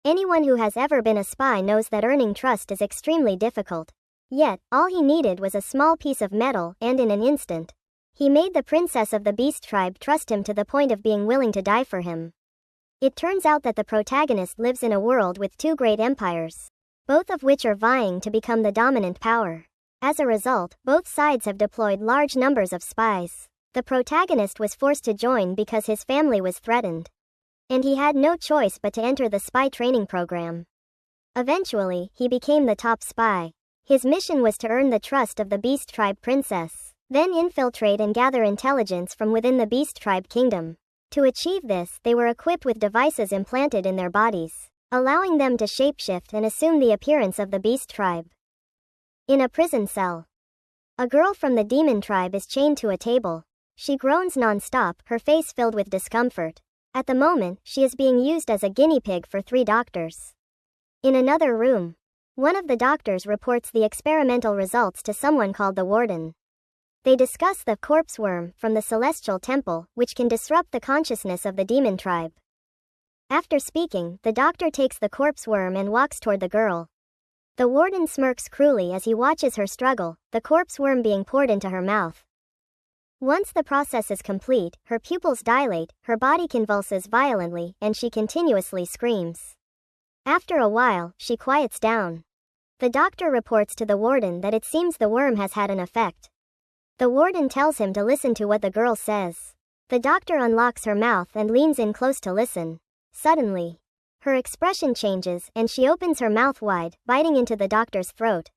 Anyone who has ever been a spy knows that earning trust is extremely difficult. Yet, all he needed was a small piece of metal, and in an instant, he made the princess of the beast tribe trust him to the point of being willing to die for him. It turns out that the protagonist lives in a world with two great empires, both of which are vying to become the dominant power. As a result, both sides have deployed large numbers of spies. The protagonist was forced to join because his family was threatened, and he had no choice but to enter the spy training program. Eventually, he became the top spy. His mission was to earn the trust of the beast tribe princess, then infiltrate and gather intelligence from within the beast tribe kingdom. To achieve this, they were equipped with devices implanted in their bodies, allowing them to shapeshift and assume the appearance of the beast tribe. In a prison cell, a girl from the demon tribe is chained to a table. She groans non-stop, her face filled with discomfort. At the moment, she is being used as a guinea pig for 3 doctors. In another room, one of the doctors reports the experimental results to someone called the warden. They discuss the corpse worm from the celestial temple, which can disrupt the consciousness of the demon tribe. After speaking, the doctor takes the corpse worm and walks toward the girl. The warden smirks cruelly as he watches her struggle, the corpse worm being poured into her mouth. Once the process is complete, her pupils dilate, her body convulses violently, and she continuously screams. After a while, she quiets down. The doctor reports to the warden that it seems the worm has had an effect. The warden tells him to listen to what the girl says. The doctor unlocks her mouth and leans in close to listen. Suddenly, her expression changes and she opens her mouth wide, biting into the doctor's throat.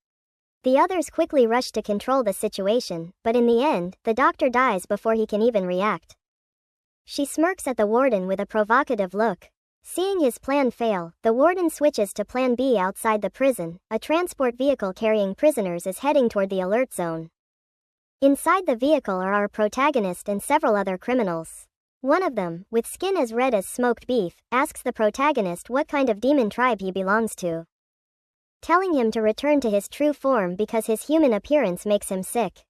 The others quickly rush to control the situation, but in the end, the doctor dies before he can even react. She smirks at the warden with a provocative look. Seeing his plan fail, the warden switches to plan B outside the prison. A transport vehicle carrying prisoners is heading toward the alert zone. Inside the vehicle are our protagonist and several other criminals. One of them, with skin as red as smoked beef, asks the protagonist what kind of demon tribe he belongs to, telling him to return to his true form because his human appearance makes him sick.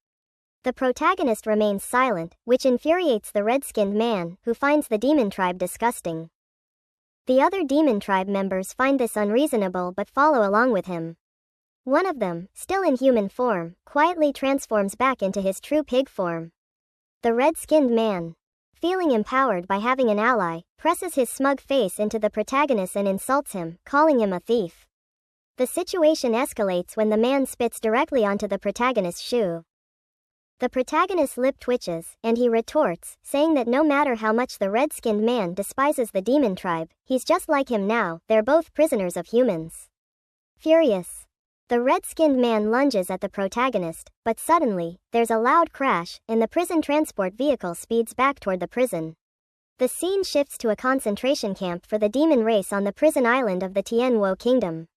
The protagonist remains silent, which infuriates the red-skinned man, who finds the demon tribe disgusting. The other demon tribe members find this unreasonable but follow along with him. One of them, still in human form, quietly transforms back into his true pig form. The red-skinned man, feeling empowered by having an ally, presses his smug face into the protagonist and insults him, calling him a thief. The situation escalates when the man spits directly onto the protagonist's shoe. The protagonist's lip twitches, and he retorts, saying that no matter how much the red-skinned man despises the demon tribe, he's just like him now. They're both prisoners of humans. Furious, the red-skinned man lunges at the protagonist, but suddenly, there's a loud crash, and the prison transport vehicle speeds back toward the prison. The scene shifts to a concentration camp for the demon race on the prison island of the Tianwo Kingdom.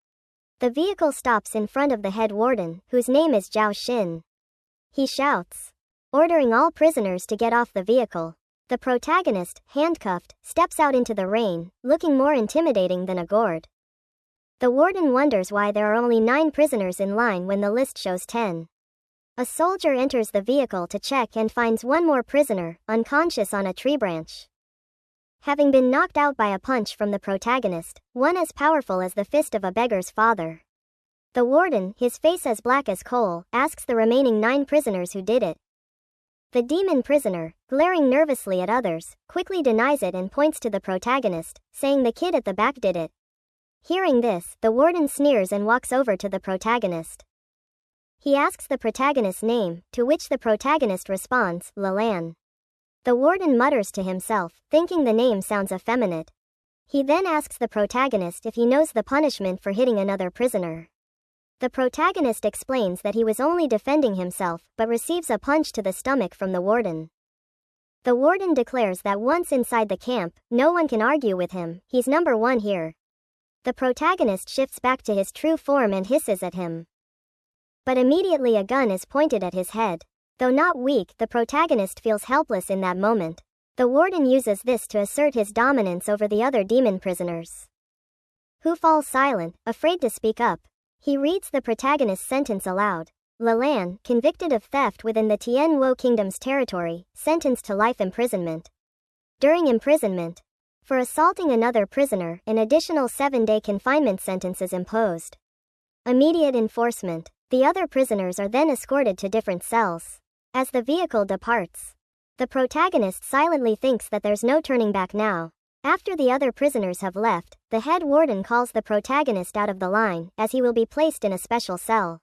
The vehicle stops in front of the head warden, whose name is Zhao Xin. He shouts, ordering all prisoners to get off the vehicle. The protagonist, handcuffed, steps out into the rain, looking more intimidating than a gourd. The warden wonders why there are only 9 prisoners in line when the list shows 10. A soldier enters the vehicle to check and finds one more prisoner, unconscious on a tree branch, having been knocked out by a punch from the protagonist, one as powerful as the fist of a beggar's father. The warden, his face as black as coal, asks the remaining 9 prisoners who did it. The demon prisoner, glaring nervously at others, quickly denies it and points to the protagonist, saying the kid at the back did it. Hearing this, the warden sneers and walks over to the protagonist. He asks the protagonist's name, to which the protagonist responds, Lalan. The warden mutters to himself, thinking the name sounds effeminate. He then asks the protagonist if he knows the punishment for hitting another prisoner. The protagonist explains that he was only defending himself, but receives a punch to the stomach from the warden. The warden declares that once inside the camp, no one can argue with him, he's number 1 here. The protagonist shifts back to his true form and hisses at him. But immediately a gun is pointed at his head. Though not weak, the protagonist feels helpless in that moment. The warden uses this to assert his dominance over the other demon prisoners, who fall silent, afraid to speak up. He reads the protagonist's sentence aloud. Lalan, convicted of theft within the Tianwo Kingdom's territory, sentenced to life imprisonment. During imprisonment, For assaulting another prisoner, an additional 7-day confinement sentence is imposed. Immediate enforcement. The other prisoners are then escorted to different cells. As the vehicle departs, the protagonist silently thinks that there's no turning back now. After the other prisoners have left, the head warden calls the protagonist out of the line, as he will be placed in a special cell.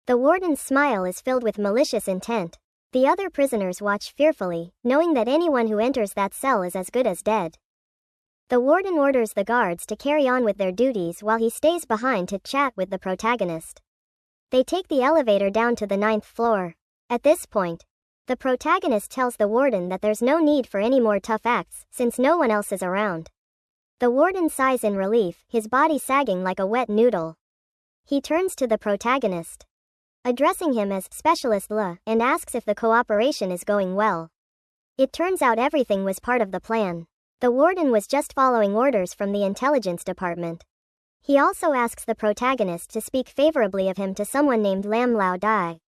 The warden's smile is filled with malicious intent. The other prisoners watch fearfully, knowing that anyone who enters that cell is as good as dead. The warden orders the guards to carry on with their duties while he stays behind to chat with the protagonist. They take the elevator down to the 9th floor. At this point, the protagonist tells the warden that there's no need for any more tough acts, since no one else is around. The warden sighs in relief, his body sagging like a wet noodle. He turns to the protagonist, addressing him as Specialist Le, and asks if the cooperation is going well. It turns out everything was part of the plan. The warden was just following orders from the intelligence department. He also asks the protagonist to speak favorably of him to someone named Lam Lao Dai.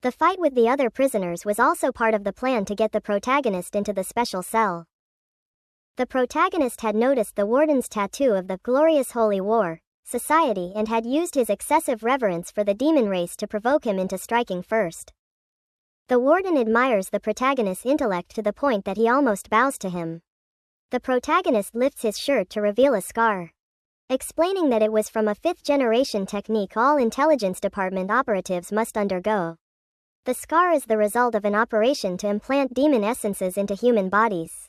The fight with the other prisoners was also part of the plan to get the protagonist into the special cell. The protagonist had noticed the warden's tattoo of the glorious Holy War Society and had used his excessive reverence for the demon race to provoke him into striking first. The warden admires the protagonist's intellect to the point that he almost bows to him. The protagonist lifts his shirt to reveal a scar, explaining that it was from a 5th-generation technique all intelligence department operatives must undergo. The scar is the result of an operation to implant demon essences into human bodies,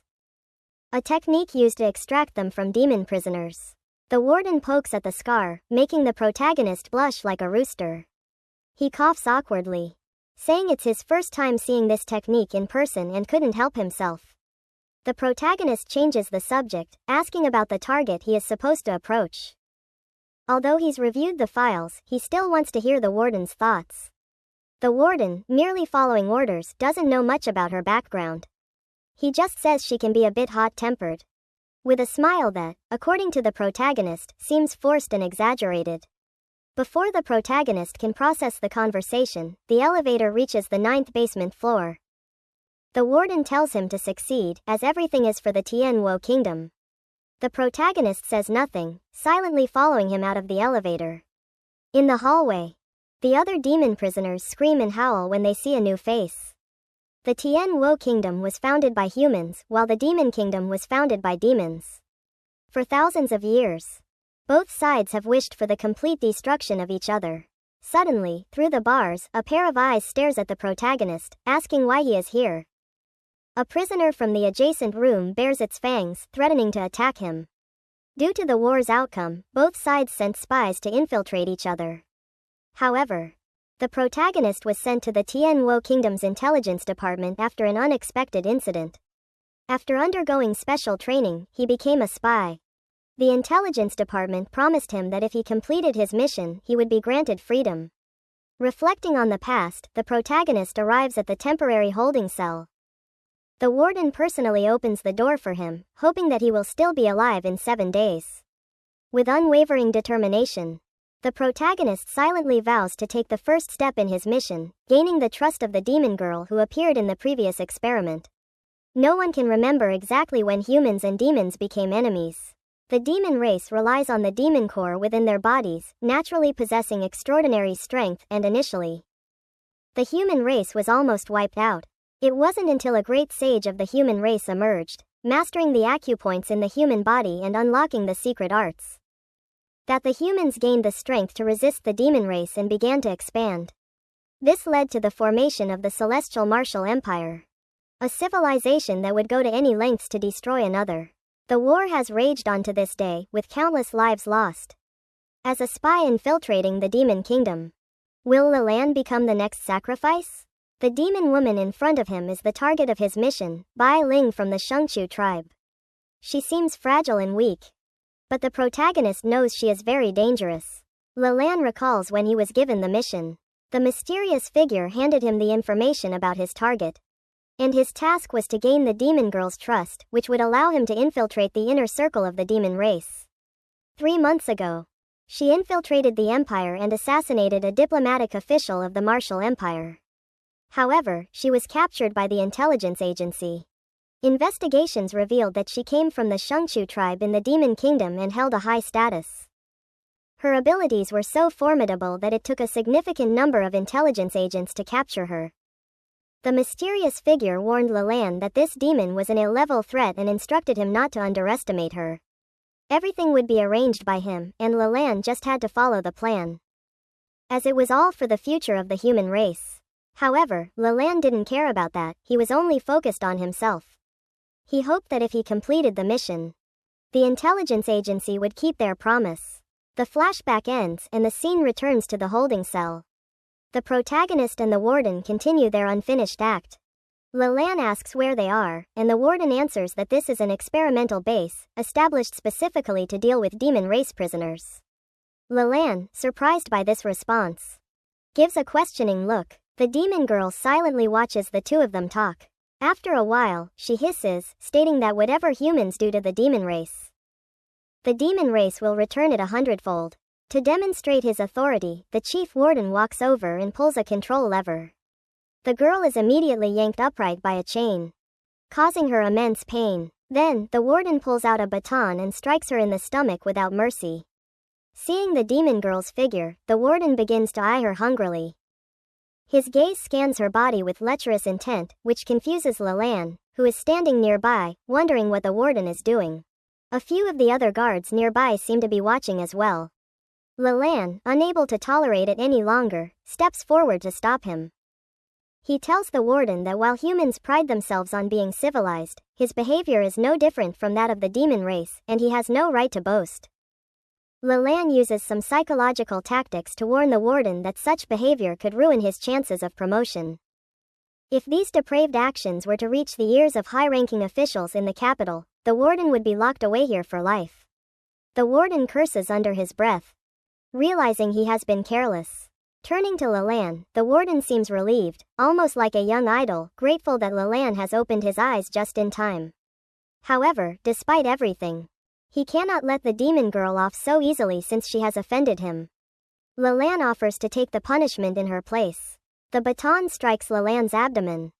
a technique used to extract them from demon prisoners. The warden pokes at the scar, making the protagonist blush like a rooster. He coughs awkwardly, saying it's his first time seeing this technique in person and couldn't help himself. The protagonist changes the subject, asking about the target he is supposed to approach. Although he's reviewed the files, he still wants to hear the warden's thoughts. The warden, merely following orders, doesn't know much about her background. He just says she can be a bit hot-tempered, with a smile that, according to the protagonist, seems forced and exaggerated. Before the protagonist can process the conversation, the elevator reaches the 9th basement floor. The warden tells him to succeed, as everything is for the Tianwo kingdom. The protagonist says nothing, silently following him out of the elevator. In the hallway, the other demon prisoners scream and howl when they see a new face. The Tianwo kingdom was founded by humans, while the demon kingdom was founded by demons. For thousands of years, both sides have wished for the complete destruction of each other. Suddenly, through the bars, a pair of eyes stares at the protagonist, asking why he is here. A prisoner from the adjacent room bares its fangs, threatening to attack him. Due to the war's outcome, both sides sent spies to infiltrate each other. However, the protagonist was sent to the Tianwo Kingdom's intelligence department after an unexpected incident. After undergoing special training, he became a spy. The intelligence department promised him that if he completed his mission, he would be granted freedom. Reflecting on the past, the protagonist arrives at the temporary holding cell. The warden personally opens the door for him, hoping that he will still be alive in 7 days. With unwavering determination, the protagonist silently vows to take the first step in his mission, gaining the trust of the demon girl who appeared in the previous experiment. No one can remember exactly when humans and demons became enemies. The demon race relies on the demon core within their bodies, naturally possessing extraordinary strength, and initially, the human race was almost wiped out. It wasn't until a great sage of the human race emerged, mastering the acupoints in the human body and unlocking the secret arts, that the humans gained the strength to resist the demon race and began to expand. This led to the formation of the Celestial Martial Empire, a civilization that would go to any lengths to destroy another. The war has raged on to this day, with countless lives lost. As a spy infiltrating the demon kingdom, will Lilan become the next sacrifice? The demon woman in front of him is the target of his mission, Bai Ling from the Shengchu tribe. She seems fragile and weak, but the protagonist knows she is very dangerous. Lilan recalls when he was given the mission. The mysterious figure handed him the information about his target, and his task was to gain the demon girl's trust, which would allow him to infiltrate the inner circle of the demon race. 3 months ago, she infiltrated the empire and assassinated a diplomatic official of the Martial Empire. However, she was captured by the intelligence agency. Investigations revealed that she came from the Shengchu tribe in the Demon Kingdom and held a high status. Her abilities were so formidable that it took a significant number of intelligence agents to capture her. The mysterious figure warned Leland that this demon was an ill-level threat and instructed him not to underestimate her. Everything would be arranged by him, and Leland just had to follow the plan, as it was all for the future of the human race. However, Leland didn't care about that, he was only focused on himself. He hoped that if he completed the mission, the intelligence agency would keep their promise. The flashback ends and the scene returns to the holding cell. The protagonist and the warden continue their unfinished act. Leland asks where they are, and the warden answers that this is an experimental base, established specifically to deal with demon race prisoners. Leland, surprised by this response, gives a questioning look. The demon girl silently watches the two of them talk. After a while, she hisses, stating that whatever humans do to the demon race, the demon race will return it 100-fold. To demonstrate his authority, the chief warden walks over and pulls a control lever. The girl is immediately yanked upright by a chain, causing her immense pain. Then, the warden pulls out a baton and strikes her in the stomach without mercy. Seeing the demon girl's figure, the warden begins to eye her hungrily. His gaze scans her body with lecherous intent, which confuses Leland, who is standing nearby, wondering what the warden is doing. A few of the other guards nearby seem to be watching as well. Leland, unable to tolerate it any longer, steps forward to stop him. He tells the warden that while humans pride themselves on being civilized, his behavior is no different from that of the demon race, and he has no right to boast. Leland uses some psychological tactics to warn the warden that such behavior could ruin his chances of promotion. If these depraved actions were to reach the ears of high-ranking officials in the capital, the warden would be locked away here for life. The warden curses under his breath, realizing he has been careless. Turning to Leland, the warden seems relieved, almost like a young idol, grateful that Leland has opened his eyes just in time. However, despite everything, he cannot let the demon girl off so easily since she has offended him. Leland offers to take the punishment in her place. The baton strikes Leland's abdomen,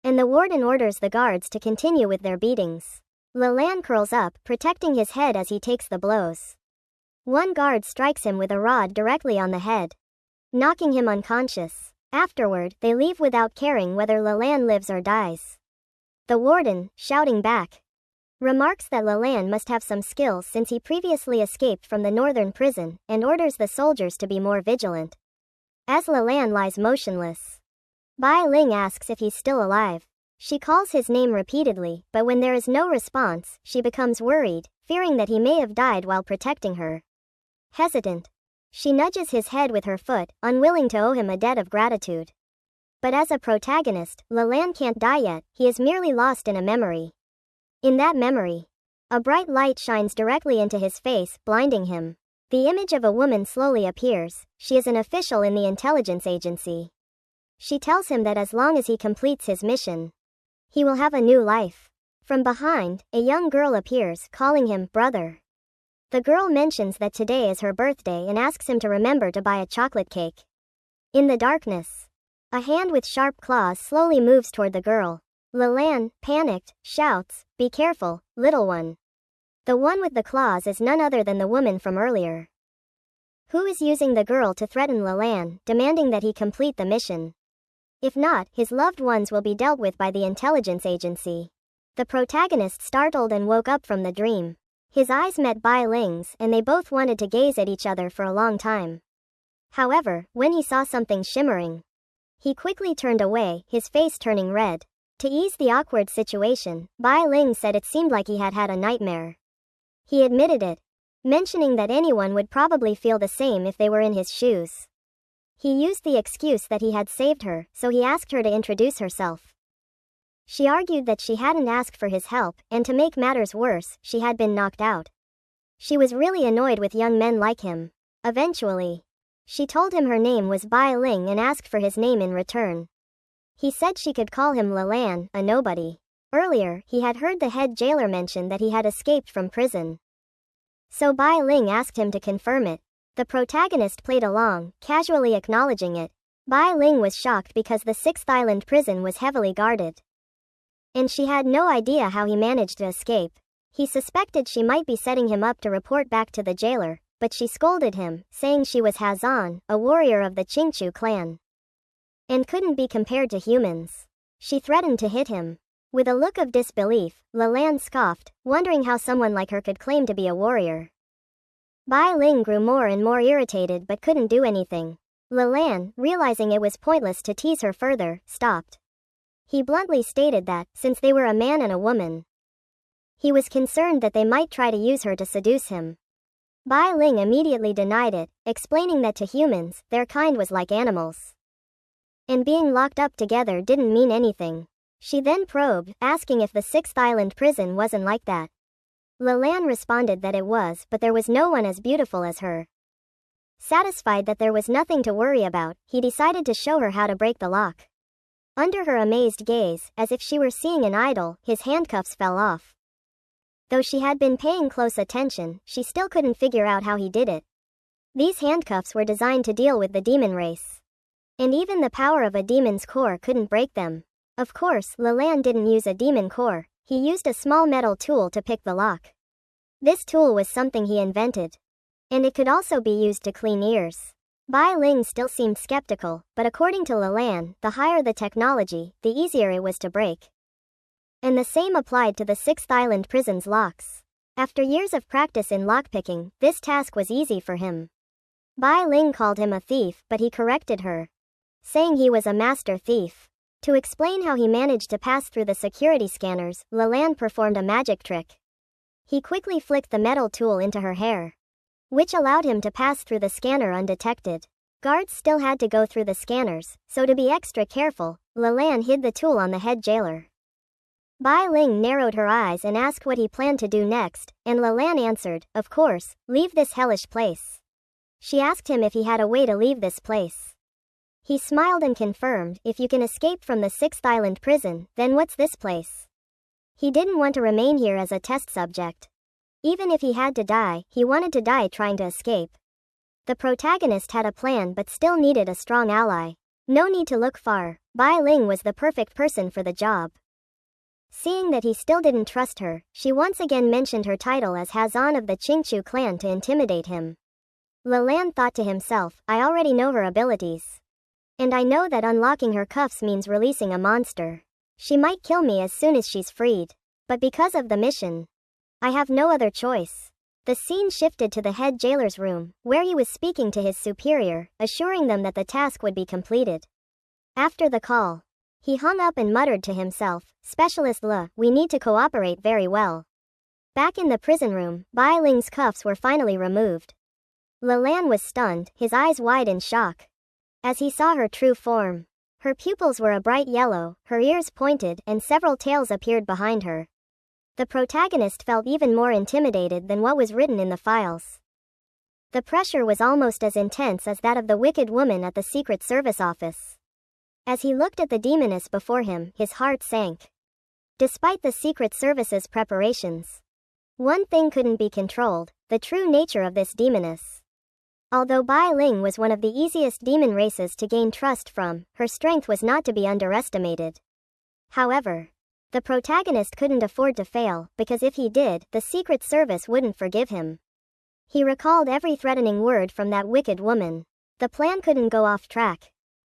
and the warden orders the guards to continue with their beatings. Leland curls up, protecting his head as he takes the blows. One guard strikes him with a rod directly on the head, knocking him unconscious. Afterward, they leave without caring whether Leland lives or dies. The warden, shouting back, remarks that Leland must have some skills since he previously escaped from the northern prison, and orders the soldiers to be more vigilant. As Leland lies motionless, Bai Ling asks if he's still alive. She calls his name repeatedly, but when there is no response, she becomes worried, fearing that he may have died while protecting her. Hesitant, she nudges his head with her foot, unwilling to owe him a debt of gratitude. But as a protagonist, Leland can't die yet, he is merely lost in a memory. In that memory, a bright light shines directly into his face, blinding him. The image of a woman slowly appears. She is an official in the intelligence agency. She tells him that as long as he completes his mission, he will have a new life. From behind, a young girl appears, calling him brother. The girl mentions that today is her birthday and asks him to remember to buy a chocolate cake. In the darkness, a hand with sharp claws slowly moves toward the girl. Leland, panicked, shouts, "Be careful, little one." The one with the claws is none other than the woman from earlier, who is using the girl to threaten Leland, demanding that he complete the mission. If not, his loved ones will be dealt with by the intelligence agency. The protagonist startled and woke up from the dream. His eyes met Bai Ling's, and they both wanted to gaze at each other for a long time. However, when he saw something shimmering, he quickly turned away, his face turning red. To ease the awkward situation, Bai Ling said it seemed like he had had a nightmare. He admitted it, mentioning that anyone would probably feel the same if they were in his shoes. He used the excuse that he had saved her, so he asked her to introduce herself. She argued that she hadn't asked for his help, and to make matters worse, she had been knocked out. She was really annoyed with young men like him. Eventually, she told him her name was Bai Ling and asked for his name in return. He said she could call him Leland, a nobody. Earlier, he had heard the head jailer mention that he had escaped from prison. So Bai Ling asked him to confirm it. The protagonist played along, casually acknowledging it. Bai Ling was shocked because the 6th Island prison was heavily guarded. And she had no idea how he managed to escape. He suspected she might be setting him up to report back to the jailer, but she scolded him, saying she was Hanon, a warrior of the Qingchu clan, and couldn't be compared to humans. She threatened to hit him. With a look of disbelief, Leland scoffed, wondering how someone like her could claim to be a warrior. Bai Ling grew more and more irritated but couldn't do anything. Leland, realizing it was pointless to tease her further, stopped. He bluntly stated that, since they were a man and a woman, he was concerned that they might try to use her to seduce him. Bai Ling immediately denied it, explaining that to humans, their kind was like animals, and being locked up together didn't mean anything. She then probed, asking if the 6th Island prison wasn't like that. Leland responded that it was, but there was no one as beautiful as her. Satisfied that there was nothing to worry about, he decided to show her how to break the lock. Under her amazed gaze, as if she were seeing an idol, his handcuffs fell off. Though she had been paying close attention, she still couldn't figure out how he did it. These handcuffs were designed to deal with the demon race, and even the power of a demon's core couldn't break them. Of course, Leland didn't use a demon core, he used a small metal tool to pick the lock. This tool was something he invented, and it could also be used to clean ears. Bai Ling still seemed skeptical, but according to Leland, the higher the technology, the easier it was to break. And the same applied to the 6th Island prison's locks. After years of practice in lockpicking, this task was easy for him. Bai Ling called him a thief, but he corrected her, saying he was a master thief. To explain how he managed to pass through the security scanners, Leland performed a magic trick. He quickly flicked the metal tool into her hair, which allowed him to pass through the scanner undetected. Guards still had to go through the scanners, so to be extra careful, Leland hid the tool on the head jailer. Bai Ling narrowed her eyes and asked what he planned to do next, and Leland answered, "Of course, leave this hellish place." She asked him if he had a way to leave this place. He smiled and confirmed, "If you can escape from the 6th Island prison, then what's this place?" He didn't want to remain here as a test subject. Even if he had to die, he wanted to die trying to escape. The protagonist had a plan but still needed a strong ally. No need to look far, Bai Ling was the perfect person for the job. Seeing that he still didn't trust her, she once again mentioned her title as Hanon of the Qingchu clan to intimidate him. Leland thought to himself, "I already know her abilities, and I know that unlocking her cuffs means releasing a monster. She might kill me as soon as she's freed. But because of the mission, I have no other choice." The scene shifted to the head jailer's room, where he was speaking to his superior, assuring them that the task would be completed. After the call, he hung up and muttered to himself, "Specialist Le, we need to cooperate very well." Back in the prison room, Bai Ling's cuffs were finally removed. Leland was stunned, his eyes wide in shock, as he saw her true form. Her pupils were a bright yellow, her ears pointed, and several tails appeared behind her. The protagonist felt even more intimidated than what was written in the files. The pressure was almost as intense as that of the wicked woman at the Secret Service office. As he looked at the demoness before him, his heart sank. Despite the Secret Service's preparations, one thing couldn't be controlled: the true nature of this demoness. Although Bai Ling was one of the easiest demon races to gain trust from, her strength was not to be underestimated. However, the protagonist couldn't afford to fail, because if he did, the Secret Service wouldn't forgive him. He recalled every threatening word from that wicked woman. The plan couldn't go off track.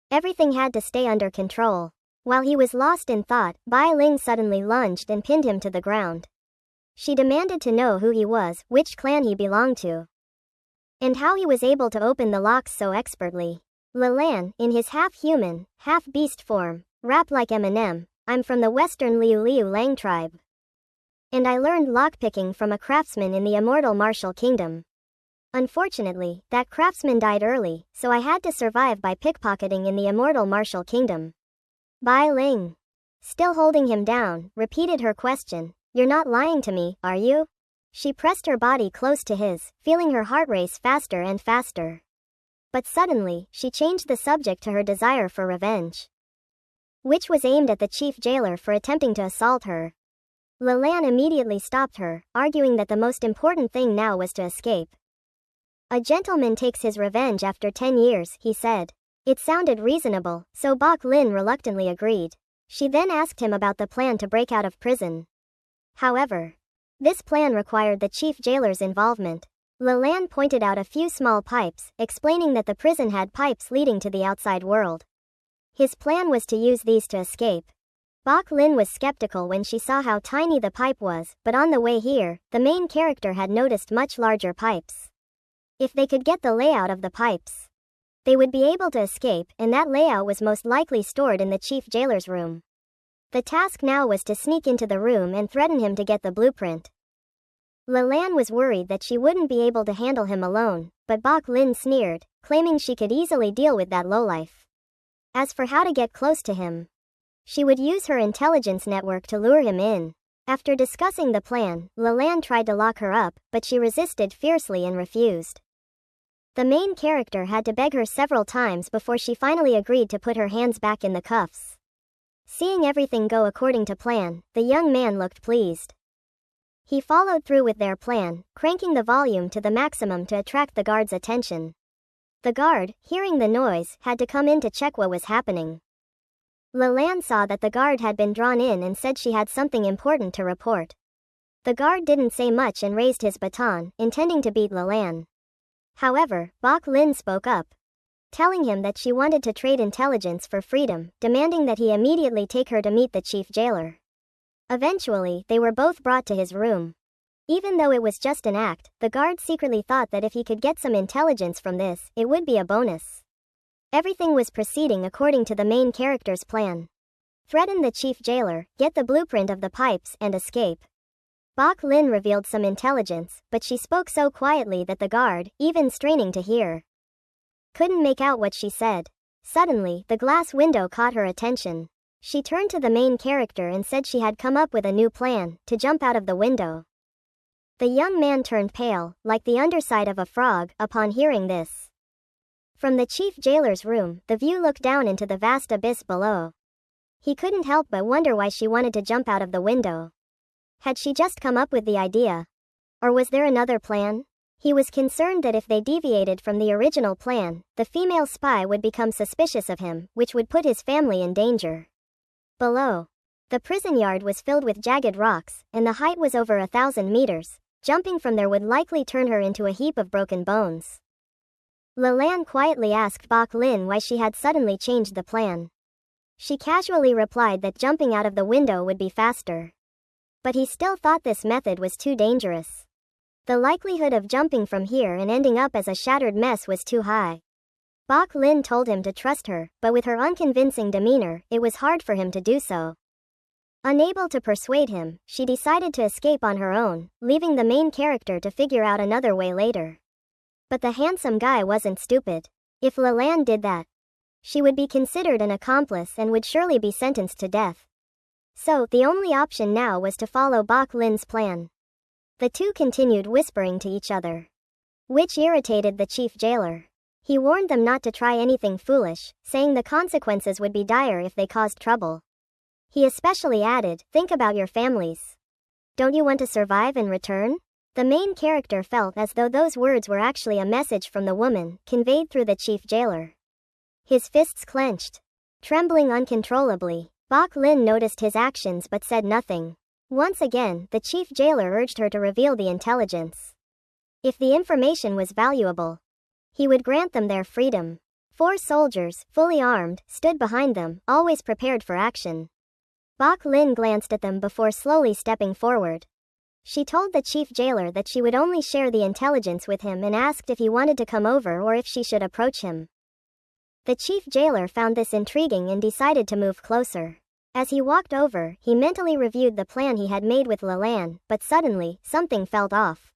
Everything had to stay under control. While he was lost in thought, Bai Ling suddenly lunged and pinned him to the ground. She demanded to know who he was, which clan he belonged to, and how he was able to open the locks so expertly. Leland, in his half-human, half-beast form, rapped like Eminem, "I'm from the western Liu Liu Lang tribe, and I learned lockpicking from a craftsman in the immortal Martial Kingdom. Unfortunately, that craftsman died early, so I had to survive by pickpocketing in the immortal Martial Kingdom." Bai Ling, still holding him down, repeated her question, "You're not lying to me, are you?" She pressed her body close to his, feeling her heart race faster and faster. But suddenly, she changed the subject to her desire for revenge, which was aimed at the chief jailer for attempting to assault her. Leland immediately stopped her, arguing that the most important thing now was to escape. "A gentleman takes his revenge after 10 years, he said. It sounded reasonable, so Bok Lin reluctantly agreed. She then asked him about the plan to break out of prison. However, this plan required the chief jailer's involvement. Leland pointed out a few small pipes, explaining that the prison had pipes leading to the outside world. His plan was to use these to escape. Bok Lin was skeptical when she saw how tiny the pipe was, but on the way here, the main character had noticed much larger pipes. If they could get the layout of the pipes, they would be able to escape, and that layout was most likely stored in the chief jailer's room. The task now was to sneak into the room and threaten him to get the blueprint. Leland was worried that she wouldn't be able to handle him alone, but Bok Lin sneered, claiming she could easily deal with that lowlife. As for how to get close to him, she would use her intelligence network to lure him in. After discussing the plan, Leland tried to lock her up, but she resisted fiercely and refused. The main character had to beg her several times before she finally agreed to put her hands back in the cuffs. Seeing everything go according to plan, the young man looked pleased. He followed through with their plan, cranking the volume to the maximum to attract the guard's attention. The guard, hearing the noise, had to come in to check what was happening. Leland saw that the guard had been drawn in and said she had something important to report. The guard didn't say much and raised his baton, intending to beat Leland. However, Bok Lin spoke up, telling him that she wanted to trade intelligence for freedom, demanding that he immediately take her to meet the chief jailer. Eventually, they were both brought to his room. Even though it was just an act, the guard secretly thought that if he could get some intelligence from this, it would be a bonus. Everything was proceeding according to the main character's plan. Threaten the chief jailer, get the blueprint of the pipes, and escape. Bok Lin revealed some intelligence, but she spoke so quietly that the guard, even straining to hear, couldn't make out what she said. Suddenly, the glass window caught her attention. She turned to the main character and said she had come up with a new plan, to jump out of the window. The young man turned pale, like the underside of a frog, upon hearing this. From the chief jailer's room, the view looked down into the vast abyss below. He couldn't help but wonder why she wanted to jump out of the window. Had she just come up with the idea? Or was there another plan? He was concerned that if they deviated from the original plan, the female spy would become suspicious of him, which would put his family in danger. Below, the prison yard was filled with jagged rocks, and the height was over 1,000 meters. Jumping from there would likely turn her into a heap of broken bones. Leland quietly asked Bok Lin why she had suddenly changed the plan. She casually replied that jumping out of the window would be faster. But he still thought this method was too dangerous. The likelihood of jumping from here and ending up as a shattered mess was too high. Bok Lin told him to trust her, but with her unconvincing demeanor, it was hard for him to do so. Unable to persuade him, she decided to escape on her own, leaving the main character to figure out another way later. But the handsome guy wasn't stupid. If Leland did that, she would be considered an accomplice and would surely be sentenced to death. So, the only option now was to follow Bok Lin's plan. The two continued whispering to each other, which irritated the chief jailer. He warned them not to try anything foolish, saying the consequences would be dire if they caused trouble. He especially added, think about your families. Don't you want to survive and return? The main character felt as though those words were actually a message from the woman, conveyed through the chief jailer. His fists clenched. Trembling uncontrollably, Bok Lin noticed his actions but said nothing. Once again, the chief jailer urged her to reveal the intelligence. If the information was valuable, he would grant them their freedom. 4 soldiers, fully armed, stood behind them, always prepared for action. Bok Lin glanced at them before slowly stepping forward. She told the chief jailer that she would only share the intelligence with him and asked if he wanted to come over or if she should approach him. The chief jailer found this intriguing and decided to move closer. As he walked over, he mentally reviewed the plan he had made with Leland, but suddenly, something felt off.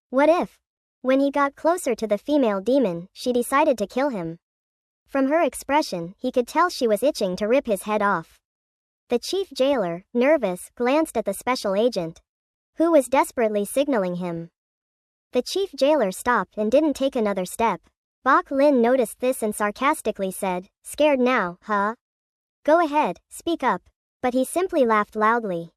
What if? When he got closer to the female demon, she decided to kill him. From her expression, he could tell she was itching to rip his head off. The chief jailer, nervous, glanced at the special agent, who was desperately signaling him. The chief jailer stopped and didn't take another step. Bok Lin noticed this and sarcastically said, "Scared now, huh? Go ahead, speak up." But he simply laughed loudly.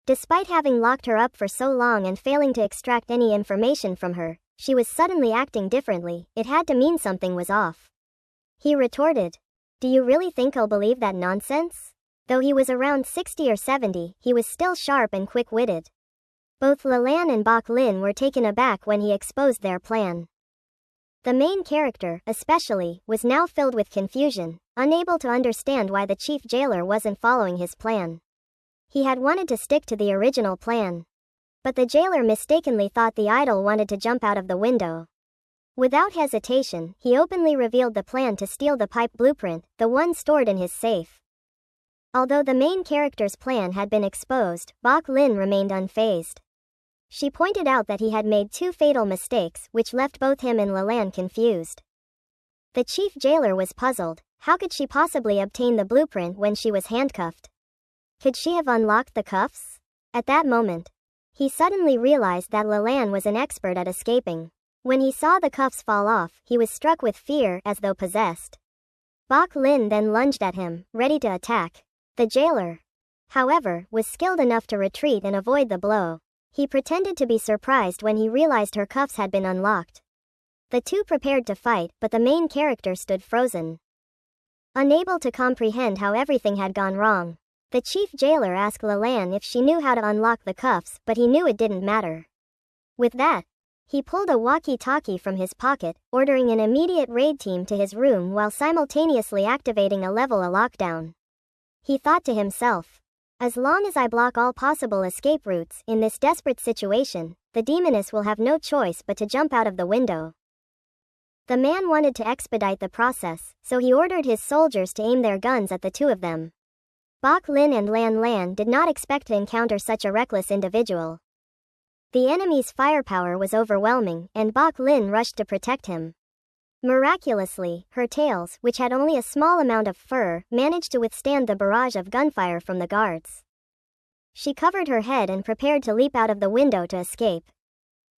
Despite having locked her up for so long and failing to extract any information from her, she was suddenly acting differently. It had to mean something was off. He retorted, "Do you really think I'll believe that nonsense? Though he was around 60 or 70, he was still sharp and quick-witted. Both Lelan and Bok Lin were taken aback when he exposed their plan. The main character, especially, was now filled with confusion, unable to understand why the chief jailer wasn't following his plan. He had wanted to stick to the original plan. But the jailer mistakenly thought the idol wanted to jump out of the window. Without hesitation, he openly revealed the plan to steal the pipe blueprint, the one stored in his safe. Although the main character's plan had been exposed, Bok Lin remained unfazed. She pointed out that he had made 2 fatal mistakes, which left both him and Lelan confused. The chief jailer was puzzled. How could she possibly obtain the blueprint when she was handcuffed? Could she have unlocked the cuffs? At that moment, he suddenly realized that Lelan was an expert at escaping. When he saw the cuffs fall off, he was struck with fear, as though possessed. Bok Lin then lunged at him, ready to attack. The jailer, however, was skilled enough to retreat and avoid the blow. He pretended to be surprised when he realized her cuffs had been unlocked. The two prepared to fight, but the main character stood frozen. Unable to comprehend how everything had gone wrong, the chief jailer asked Lelan if she knew how to unlock the cuffs, but he knew it didn't matter. With that, he pulled a walkie-talkie from his pocket, ordering an immediate raid team to his room while simultaneously activating a level of lockdown. He thought to himself, as long as I block all possible escape routes in this desperate situation, the demoness will have no choice but to jump out of the window. The man wanted to expedite the process, so he ordered his soldiers to aim their guns at the two of them. Bok Lin and Lan did not expect to encounter such a reckless individual. The enemy's firepower was overwhelming, and Bok Lin rushed to protect him. Miraculously, her tails, which had only a small amount of fur, managed to withstand the barrage of gunfire from the guards. She covered her head and prepared to leap out of the window to escape.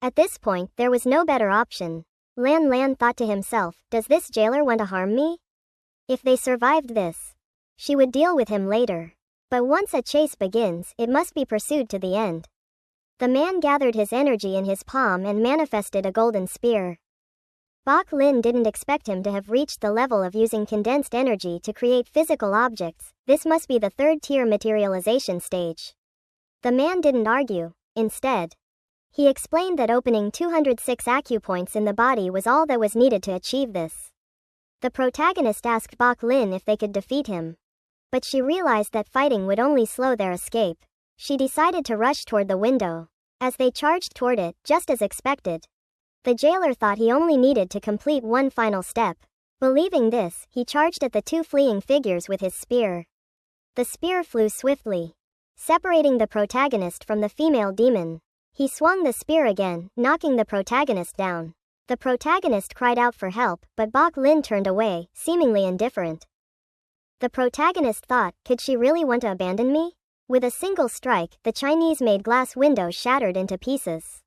At this point, there was no better option. Lan thought to himself, does this jailer want to harm me? If they survived this, she would deal with him later. But once a chase begins, it must be pursued to the end. The man gathered his energy in his palm and manifested a golden spear. Bok Lin didn't expect him to have reached the level of using condensed energy to create physical objects. This must be the third-tier materialization stage. The man didn't argue. Instead, he explained that opening 206 acupoints in the body was all that was needed to achieve this. The protagonist asked Bok Lin if they could defeat him. But she realized that fighting would only slow their escape. She decided to rush toward the window. As they charged toward it, just as expected, the jailer thought he only needed to complete one final step. Believing this, he charged at the two fleeing figures with his spear. The spear flew swiftly, separating the protagonist from the female demon. He swung the spear again, knocking the protagonist down. The protagonist cried out for help, but Bok Lin turned away, seemingly indifferent. The protagonist thought, could she really want to abandon me? With a single strike, the Chinese-made glass window shattered into pieces.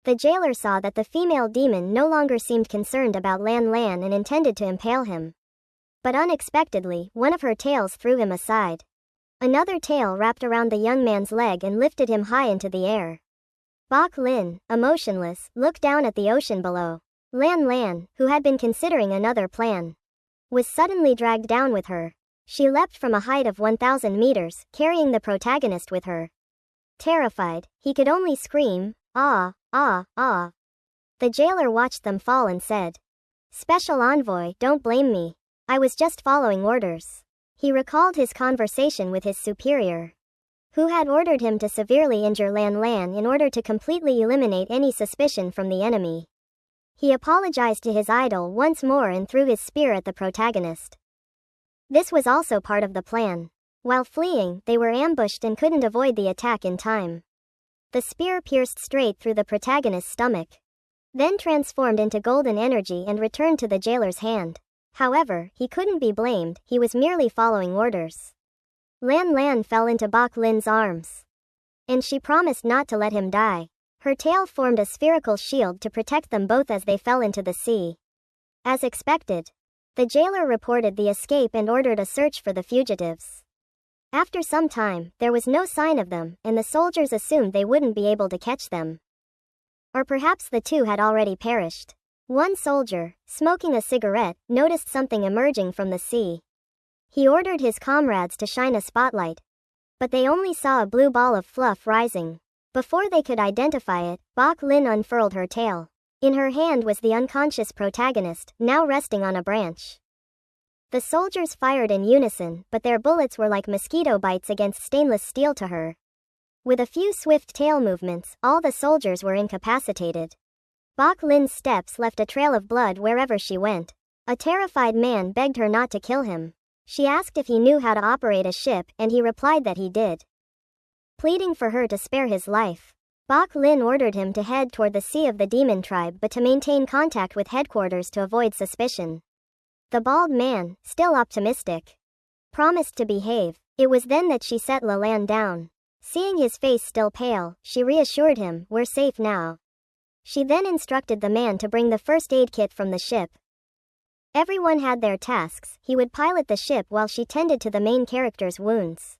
The jailer saw that the female demon no longer seemed concerned about Lan and intended to impale him. But unexpectedly, one of her tails threw him aside. Another tail wrapped around the young man's leg and lifted him high into the air. Bok Lin, emotionless, looked down at the ocean below. Lan, who had been considering another plan, was suddenly dragged down with her. She leapt from a height of 1,000 meters, carrying the protagonist with her. Terrified, he could only scream, "Ah, ah, ah." The jailer watched them fall and said, "Special Envoy, don't blame me. I was just following orders." He recalled his conversation with his superior, who had ordered him to severely injure Lan in order to completely eliminate any suspicion from the enemy. He apologized to his idol once more and threw his spear at the protagonist. This was also part of the plan. While fleeing, they were ambushed and couldn't avoid the attack in time. The spear pierced straight through the protagonist's stomach, then transformed into golden energy and returned to the jailer's hand. However, he couldn't be blamed, he was merely following orders. Lan fell into Bok Lin's arms, and she promised not to let him die. Her tail formed a spherical shield to protect them both as they fell into the sea. As expected, the jailer reported the escape and ordered a search for the fugitives. After some time, there was no sign of them, and the soldiers assumed they wouldn't be able to catch them. Or perhaps the two had already perished. One soldier, smoking a cigarette, noticed something emerging from the sea. He ordered his comrades to shine a spotlight, but they only saw a blue ball of fluff rising. Before they could identify it, Bok Lin unfurled her tail. In her hand was the unconscious protagonist, now resting on a branch. The soldiers fired in unison, but their bullets were like mosquito bites against stainless steel to her. With a few swift tail movements, all the soldiers were incapacitated. Bok Lin's steps left a trail of blood wherever she went. A terrified man begged her not to kill him. She asked if he knew how to operate a ship, and he replied that he did. Pleading for her to spare his life, Bok Lin ordered him to head toward the Sea of the Demon Tribe but to maintain contact with headquarters to avoid suspicion. The bald man, still optimistic, promised to behave. It was then that she set Leland down. Seeing his face still pale, she reassured him, "We're safe now." She then instructed the man to bring the first aid kit from the ship. Everyone had their tasks. He would pilot the ship while she tended to the main character's wounds.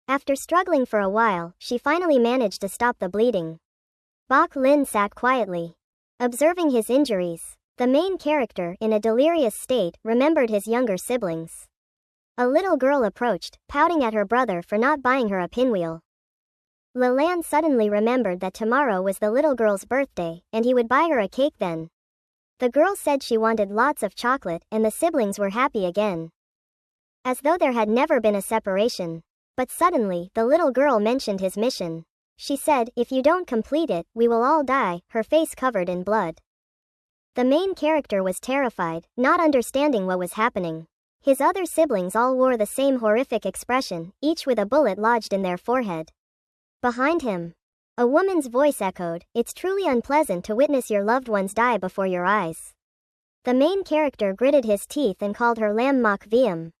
After struggling for a while, she finally managed to stop the bleeding. Bok Lin sat quietly, observing his injuries. The main character, in a delirious state, remembered his younger siblings. A little girl approached, pouting at her brother for not buying her a pinwheel. Leland suddenly remembered that tomorrow was the little girl's birthday, and he would buy her a cake then. The girl said she wanted lots of chocolate, and the siblings were happy again, as though there had never been a separation. But suddenly, the little girl mentioned his mission. She said, "If you don't complete it, we will all die," her face covered in blood. The main character was terrified, not understanding what was happening. His other siblings all wore the same horrific expression, each with a bullet lodged in their forehead. Behind him, a woman's voice echoed, "It's truly unpleasant to witness your loved ones die before your eyes." The main character gritted his teeth and called her Lam Mak Wiem.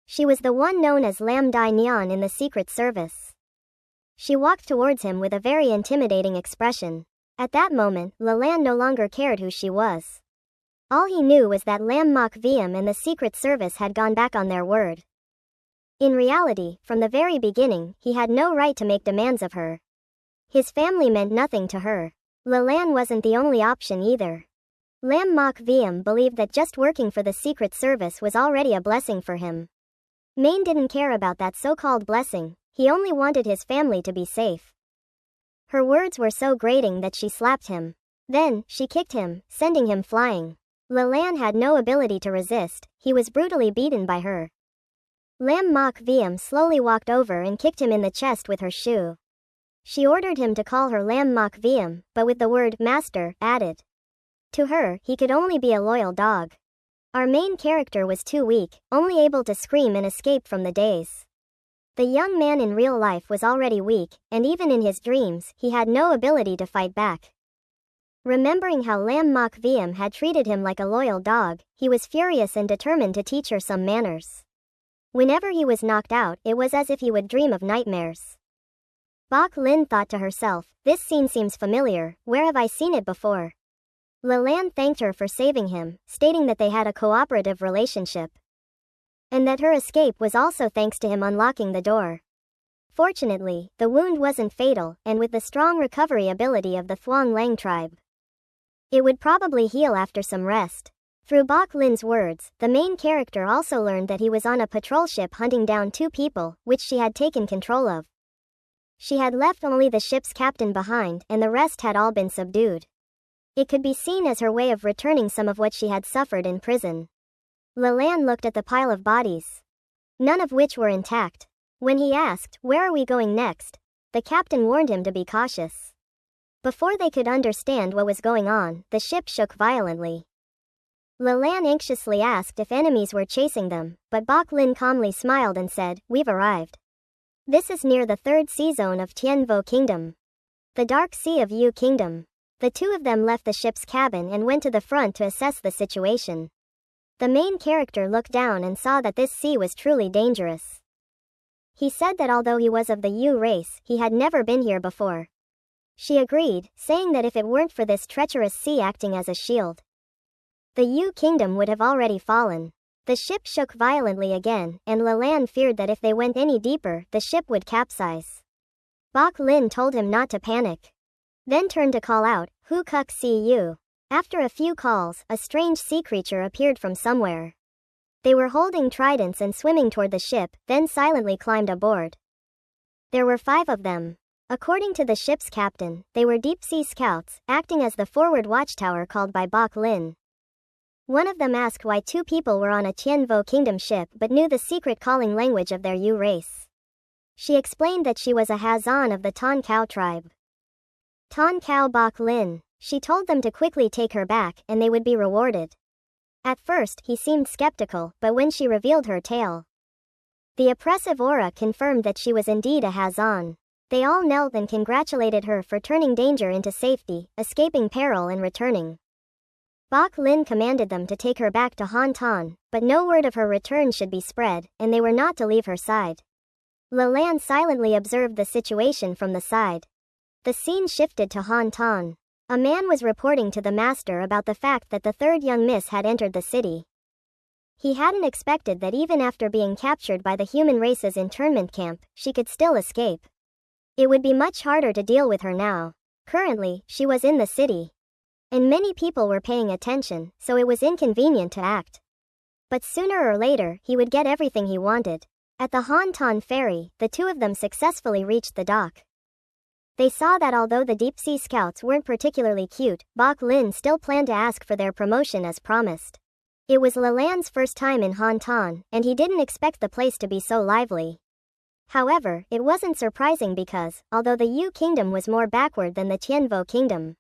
She was the one known as Lam Dai Nyan in the Secret Service. She walked towards him with a very intimidating expression. At that moment, Leland no longer cared who she was. All he knew was that Lam Mak Wiem and the Secret Service had gone back on their word. In reality, from the very beginning, he had no right to make demands of her. His family meant nothing to her. Leland wasn't the only option either. Lam Mak Wiem believed that just working for the Secret Service was already a blessing for him. Main didn't care about that so-called blessing, he only wanted his family to be safe. Her words were so grating that she slapped him. Then, she kicked him, sending him flying. Leland had no ability to resist, he was brutally beaten by her. Lam Mak Wiem slowly walked over and kicked him in the chest with her shoe. She ordered him to call her Lam Mak Wiem, but with the word "master" added. To her, he could only be a loyal dog. Our main character was too weak, only able to scream and escape from the daze. The young man in real life was already weak, and even in his dreams, he had no ability to fight back. Remembering how Lam Mak Wiem had treated him like a loyal dog, he was furious and determined to teach her some manners. Whenever he was knocked out, it was as if he would dream of nightmares. Bok Lin thought to herself, "This scene seems familiar, where have I seen it before?" Leland thanked her for saving him, stating that they had a cooperative relationship, and that her escape was also thanks to him unlocking the door. Fortunately, the wound wasn't fatal, and with the strong recovery ability of the Thuong Lang tribe, it would probably heal after some rest. Through Bok Lin's words, the main character also learned that he was on a patrol ship hunting down 2 people, which she had taken control of. She had left only the ship's captain behind, and the rest had all been subdued. It could be seen as her way of returning some of what she had suffered in prison. Leland looked at the pile of bodies, none of which were intact. When he asked, "Where are we going next?" the captain warned him to be cautious. Before they could understand what was going on, the ship shook violently. Leland anxiously asked if enemies were chasing them, but Bok Lin calmly smiled and said, "We've arrived. This is near the 3rd sea zone of Tien Vo Kingdom, the Dark Sea of Yu Kingdom." The two of them left the ship's cabin and went to the front to assess the situation. The main character looked down and saw that this sea was truly dangerous. He said that although he was of the Yu race, he had never been here before. She agreed, saying that if it weren't for this treacherous sea acting as a shield, the Yu Kingdom would have already fallen. The ship shook violently again, and Leland feared that if they went any deeper, the ship would capsize. Bok Lin told him not to panic, then turned to call out, "Hu Kuk Si Yu." After a few calls, a strange sea creature appeared from somewhere. They were holding tridents and swimming toward the ship, then silently climbed aboard. There were 5 of them. According to the ship's captain, they were deep-sea scouts, acting as the forward watchtower called by Bok Lin. One of them asked why 2 people were on a Tianvo kingdom ship but knew the secret calling language of their Yu race. She explained that she was a Hazan of the Ton Cao tribe. Ton Cao Bok Lin. She told them to quickly take her back and they would be rewarded. At first, he seemed skeptical, but when she revealed her tale, the oppressive aura confirmed that she was indeed a Hazan. They all knelt and congratulated her for turning danger into safety, escaping peril and returning. Bok Lin commanded them to take her back to Hanon, but no word of her return should be spread, and they were not to leave her side. Leland silently observed the situation from the side. The scene shifted to Hanon. A man was reporting to the master about the fact that the 3rd young miss had entered the city. He hadn't expected that even after being captured by the human race's internment camp, she could still escape. It would be much harder to deal with her now. Currently, she was in the city. And many people were paying attention, so it was inconvenient to act. But sooner or later, he would get everything he wanted. At the Hanon ferry, the 2 of them successfully reached the dock. They saw that although the deep-sea scouts weren't particularly cute, Bok Lin still planned to ask for their promotion as promised. It was Leland's first time in Hanon, and he didn't expect the place to be so lively. However, it wasn't surprising because, although the Yu kingdom was more backward than the Tianvo kingdom,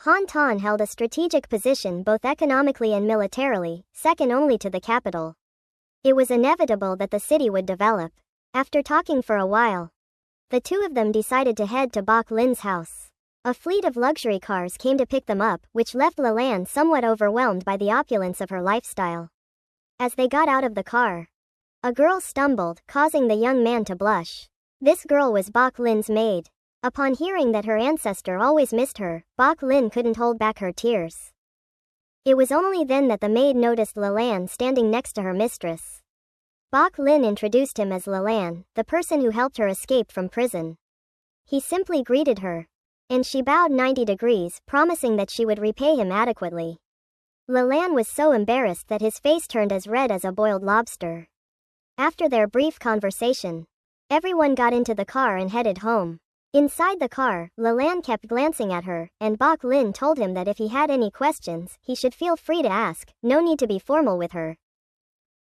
Hanon held a strategic position both economically and militarily, second only to the capital. It was inevitable that the city would develop. After talking for a while, the 2 of them decided to head to Bok Lin's house. A fleet of luxury cars came to pick them up, which left Leland somewhat overwhelmed by the opulence of her lifestyle. As they got out of the car, a girl stumbled, causing the young man to blush. This girl was Bok Lin's maid. Upon hearing that her ancestor always missed her, Bok Lin couldn't hold back her tears. It was only then that the maid noticed Leland standing next to her mistress. Bok Lin introduced him as Leland, the person who helped her escape from prison. He simply greeted her, and she bowed 90 degrees, promising that she would repay him adequately. Leland was so embarrassed that his face turned as red as a boiled lobster. After their brief conversation, everyone got into the car and headed home. Inside the car, Leland kept glancing at her, and Bok Lin told him that if he had any questions, he should feel free to ask, no need to be formal with her.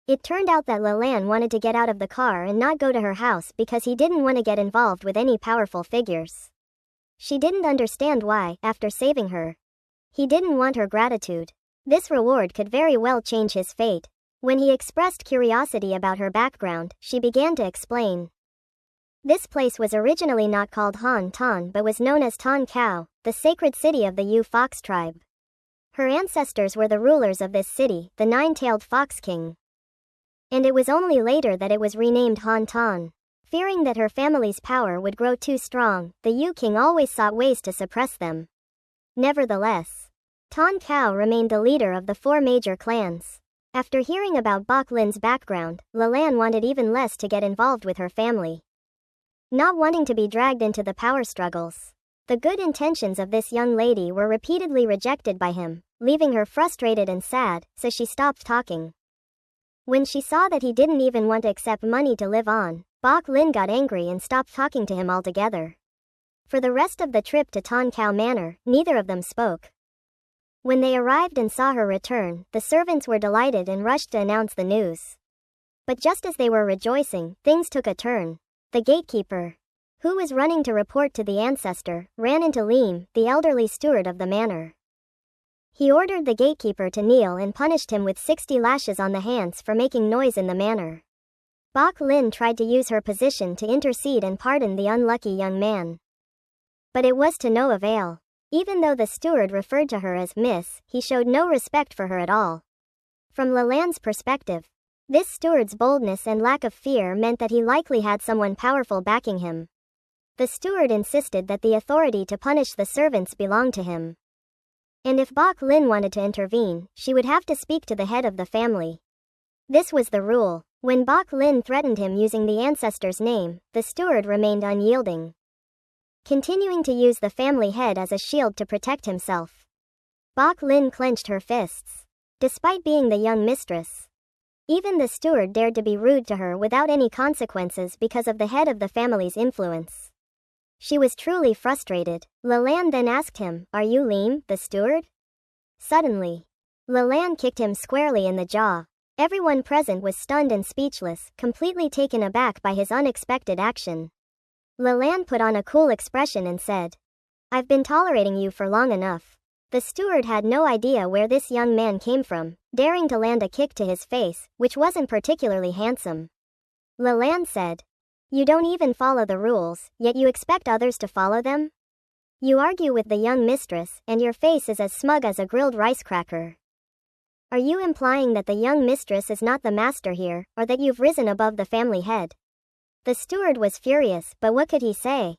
It turned out that Leland wanted to get out of the car and not go to her house because he didn't want to get involved with any powerful figures. She didn't understand why, after saving her, he didn't want her gratitude. This reward could very well change his fate. When he expressed curiosity about her background, she began to explain. This place was originally not called Hanon but was known as Ton Cao, the sacred city of the Yu Fox tribe. Her ancestors were the rulers of this city, the 9-tailed Fox King. And it was only later that it was renamed Hanon. Fearing that her family's power would grow too strong, the Yu King always sought ways to suppress them. Nevertheless, Ton Cao remained the leader of the 4 major clans. After hearing about Bok Lin's background, Leland wanted even less to get involved with her family. Not wanting to be dragged into the power struggles, the good intentions of this young lady were repeatedly rejected by him, leaving her frustrated and sad, so she stopped talking. When she saw that he didn't even want to accept money to live on, Bok Lin got angry and stopped talking to him altogether. For the rest of the trip to Ton Cao Manor, neither of them spoke. When they arrived and saw her return, the servants were delighted and rushed to announce the news. But just as they were rejoicing, things took a turn. The gatekeeper, who was running to report to the ancestor, ran into Lim, the elderly steward of the manor. He ordered the gatekeeper to kneel and punished him with 60 lashes on the hands for making noise in the manor. Bok Lin tried to use her position to intercede and pardon the unlucky young man. But it was to no avail. Even though the steward referred to her as Miss, he showed no respect for her at all. From Leland's perspective, this steward's boldness and lack of fear meant that he likely had someone powerful backing him. The steward insisted that the authority to punish the servants belonged to him. And if Bok Lin wanted to intervene, she would have to speak to the head of the family. This was the rule. When Bok Lin threatened him using the ancestor's name, the steward remained unyielding, continuing to use the family head as a shield to protect himself. Bok Lin clenched her fists. Despite being the young mistress, Even the steward dared to be rude to her without any consequences because of the head of the family's influence. She was truly frustrated. Leland then asked him, "Are you Lim, the steward?" Suddenly, Leland kicked him squarely in the jaw. Everyone present was stunned and speechless, completely taken aback by his unexpected action. Leland put on a cool expression and said, "I've been tolerating you for long enough." The steward had no idea where this young man came from, daring to land a kick to his face, which wasn't particularly handsome. Leland said, "You don't even follow the rules, yet you expect others to follow them? You argue with the young mistress, and your face is as smug as a grilled rice cracker. Are you implying that the young mistress is not the master here, or that you've risen above the family head?" The steward was furious, but what could he say?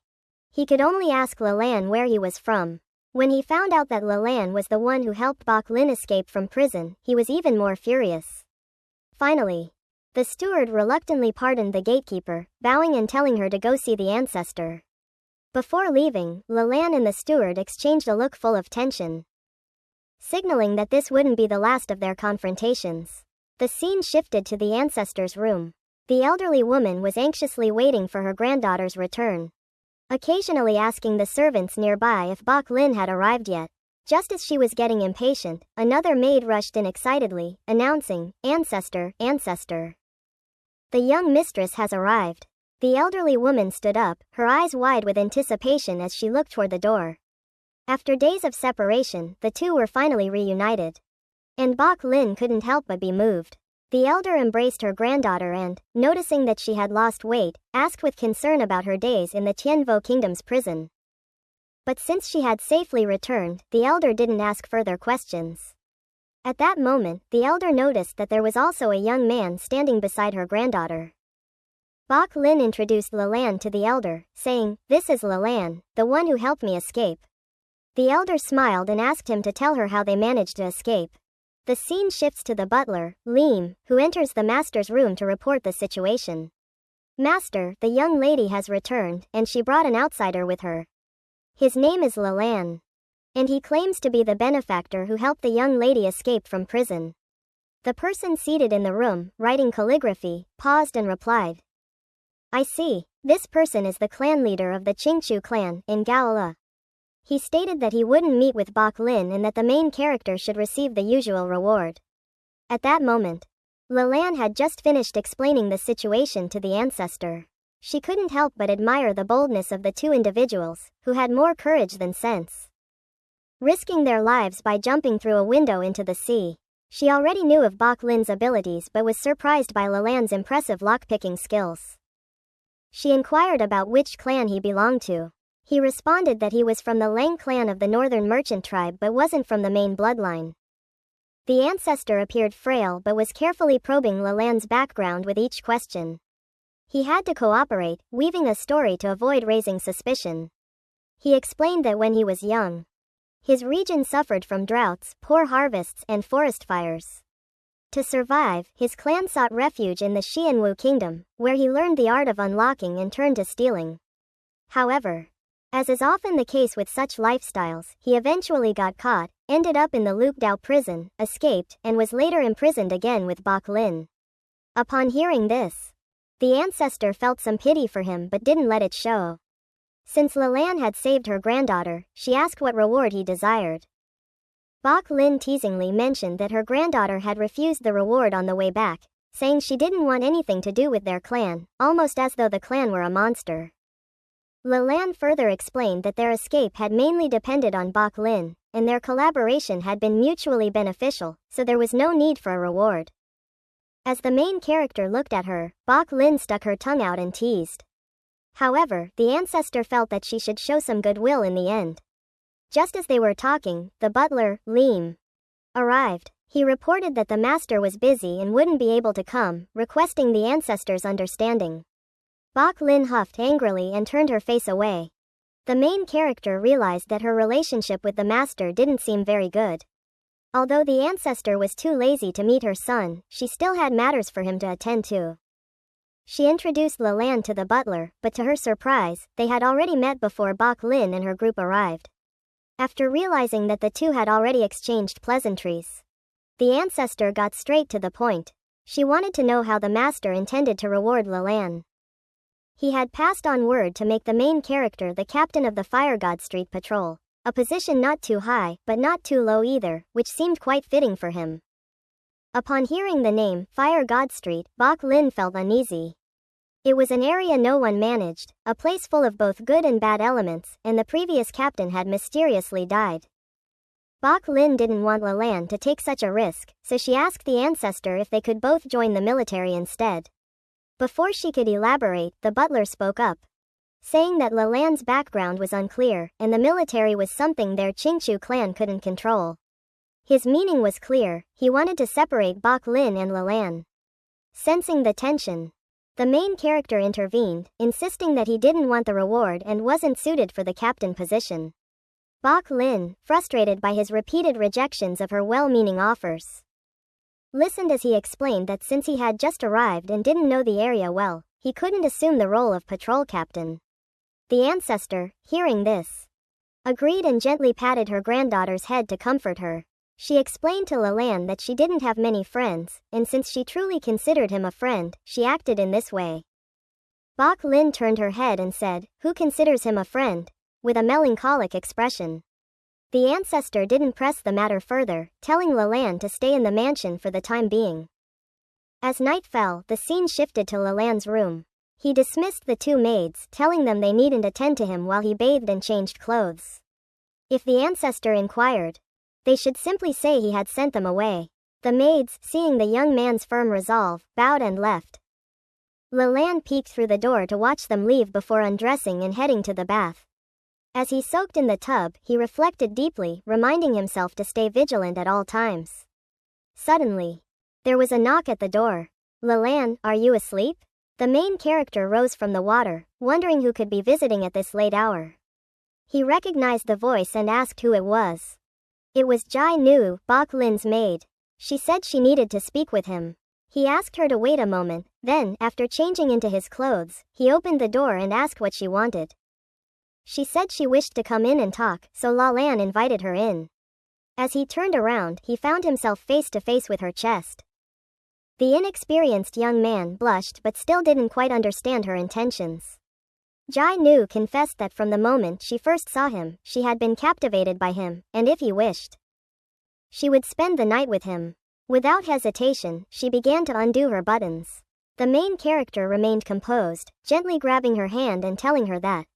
He could only ask Leland where he was from. When he found out that Leland was the one who helped Bok Lin escape from prison, he was even more furious. Finally, the steward reluctantly pardoned the gatekeeper, bowing and telling her to go see the ancestor. Before leaving, Leland and the steward exchanged a look full of tension, signaling that this wouldn't be the last of their confrontations. The scene shifted to the ancestor's room. The elderly woman was anxiously waiting for her granddaughter's return, occasionally asking the servants nearby if Bok Lin had arrived yet. Just as she was getting impatient, another maid rushed in excitedly, announcing, "Ancestor, ancestor. The young mistress has arrived." The elderly woman stood up, her eyes wide with anticipation as she looked toward the door. After days of separation, the two were finally reunited. And Bok Lin couldn't help but be moved. The elder embraced her granddaughter and, noticing that she had lost weight, asked with concern about her days in the Tianvo Kingdom's prison. But since she had safely returned, the elder didn't ask further questions. At that moment, the elder noticed that there was also a young man standing beside her granddaughter. Bok Lin introduced Leland to the elder, saying, "This is Leland, the one who helped me escape." The elder smiled and asked him to tell her how they managed to escape. The scene shifts to the butler, Lim, who enters the master's room to report the situation. "Master, the young lady has returned, and she brought an outsider with her. His name is Leland, and he claims to be the benefactor who helped the young lady escape from prison." The person seated in the room, writing calligraphy, paused and replied, "I see. This person is the clan leader of the Qingchu clan in Gaola." He stated that he wouldn't meet with Bok Lin and that the main character should receive the usual reward. At that moment, Leland had just finished explaining the situation to the ancestor. She couldn't help but admire the boldness of the two individuals, who had more courage than sense, risking their lives by jumping through a window into the sea. She already knew of Bok Lin's abilities but was surprised by Leland's impressive lockpicking skills. She inquired about which clan he belonged to. He responded that he was from the Lang clan of the northern merchant tribe but wasn't from the main bloodline. The ancestor appeared frail but was carefully probing Leland's background with each question. He had to cooperate, weaving a story to avoid raising suspicion. He explained that when he was young, his region suffered from droughts, poor harvests, and forest fires. To survive, his clan sought refuge in the Xianwu kingdom, where he learned the art of unlocking and turned to stealing. However, as is often the case with such lifestyles, he eventually got caught, ended up in the Lukdao prison, escaped, and was later imprisoned again with Bok Lin. Upon hearing this, the ancestor felt some pity for him but didn't let it show. Since Leland had saved her granddaughter, she asked what reward he desired. Bok Lin teasingly mentioned that her granddaughter had refused the reward on the way back, saying she didn't want anything to do with their clan, almost as though the clan were a monster. Leland further explained that their escape had mainly depended on Bok Lin, and their collaboration had been mutually beneficial, so there was no need for a reward. As the main character looked at her, Bok Lin stuck her tongue out and teased. However, the ancestor felt that she should show some goodwill in the end. Just as they were talking, the butler, Lim, arrived. He reported that the master was busy and wouldn't be able to come, requesting the ancestor's understanding. Bok Lin huffed angrily and turned her face away. The main character realized that her relationship with the master didn't seem very good. Although the ancestor was too lazy to meet her son, she still had matters for him to attend to. She introduced Leland to the butler, but to her surprise, they had already met before Bok Lin and her group arrived. After realizing that the two had already exchanged pleasantries, the ancestor got straight to the point. She wanted to know how the master intended to reward Lelan. He had passed on word to make the main character the captain of the Fire God Street Patrol, a position not too high, but not too low either, which seemed quite fitting for him. Upon hearing the name, Fire God Street, Bok Lin felt uneasy. It was an area no one managed, a place full of both good and bad elements, and the previous captain had mysteriously died. Bok Lin didn't want Lelan to take such a risk, so she asked the ancestor if they could both join the military instead. Before she could elaborate, the butler spoke up, saying that Lelan's background was unclear, and the military was something their Qingchu clan couldn't control. His meaning was clear, he wanted to separate Bok Lin and Lelan. Sensing the tension, the main character intervened, insisting that he didn't want the reward and wasn't suited for the captain position. Bok Lin, frustrated by his repeated rejections of her well-meaning offers, listened as he explained that since he had just arrived and didn't know the area well, he couldn't assume the role of patrol captain. The ancestor, hearing this, agreed and gently patted her granddaughter's head to comfort her. She explained to Lelan that she didn't have many friends, and since she truly considered him a friend, she acted in this way. Bok Lin turned her head and said, "Who considers him a friend?" with a melancholic expression. The ancestor didn't press the matter further, telling Lelan to stay in the mansion for the time being. As night fell, the scene shifted to Lelan's room. He dismissed the two maids, telling them they needn't attend to him while he bathed and changed clothes. If the ancestor inquired, they should simply say he had sent them away. The maids, seeing the young man's firm resolve, bowed and left. Lelan peeked through the door to watch them leave before undressing and heading to the bath. As he soaked in the tub, he reflected deeply, reminding himself to stay vigilant at all times. Suddenly, there was a knock at the door. "Lelan, are you asleep?" The main character rose from the water, wondering who could be visiting at this late hour. He recognized the voice and asked who it was. It was Jai Nu, Bok Lin's maid. She said she needed to speak with him. He asked her to wait a moment, then, after changing into his clothes, he opened the door and asked what she wanted. She said she wished to come in and talk, so Lelan invited her in. As he turned around, he found himself face to face with her chest. The inexperienced young man blushed but still didn't quite understand her intentions. Jai Nu confessed that from the moment she first saw him, she had been captivated by him, and if he wished, she would spend the night with him. Without hesitation, she began to undo her buttons. The main character remained composed, gently grabbing her hand and telling her that,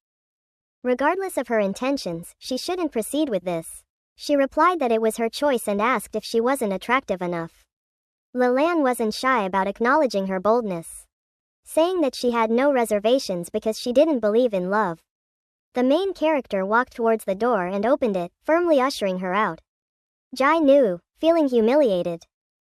regardless of her intentions, she shouldn't proceed with this. She replied that it was her choice and asked if she wasn't attractive enough. Lelan wasn't shy about acknowledging her boldness, saying that she had no reservations because she didn't believe in love. The main character walked towards the door and opened it, firmly ushering her out. Jai Nu, feeling humiliated,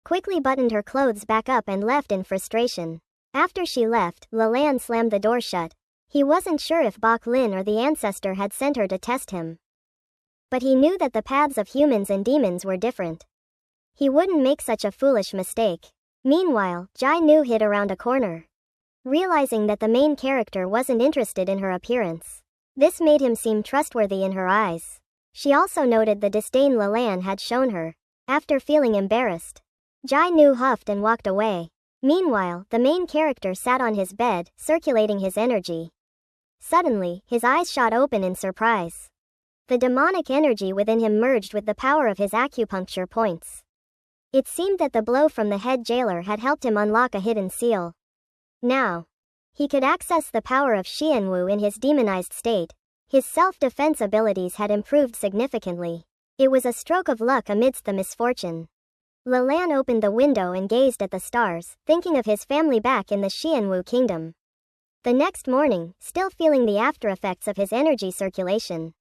quickly buttoned her clothes back up and left in frustration. After she left, Lelan slammed the door shut. He wasn't sure if Bok Lin or the ancestor had sent her to test him, but he knew that the paths of humans and demons were different. He wouldn't make such a foolish mistake. Meanwhile, Jai Nu hid around a corner, realizing that the main character wasn't interested in her appearance. This made him seem trustworthy in her eyes. She also noted the disdain Lelan had shown her. After feeling embarrassed, Jai Nu huffed and walked away. Meanwhile, the main character sat on his bed, circulating his energy. Suddenly, his eyes shot open in surprise. The demonic energy within him merged with the power of his acupuncture points. It seemed that the blow from the head jailer had helped him unlock a hidden seal. Now, he could access the power of Xianwu in his demonized state. His self-defense abilities had improved significantly. It was a stroke of luck amidst the misfortune. Lelan opened the window and gazed at the stars, thinking of his family back in the Xianwu kingdom. The next morning, still feeling the after-effects of his energy circulation,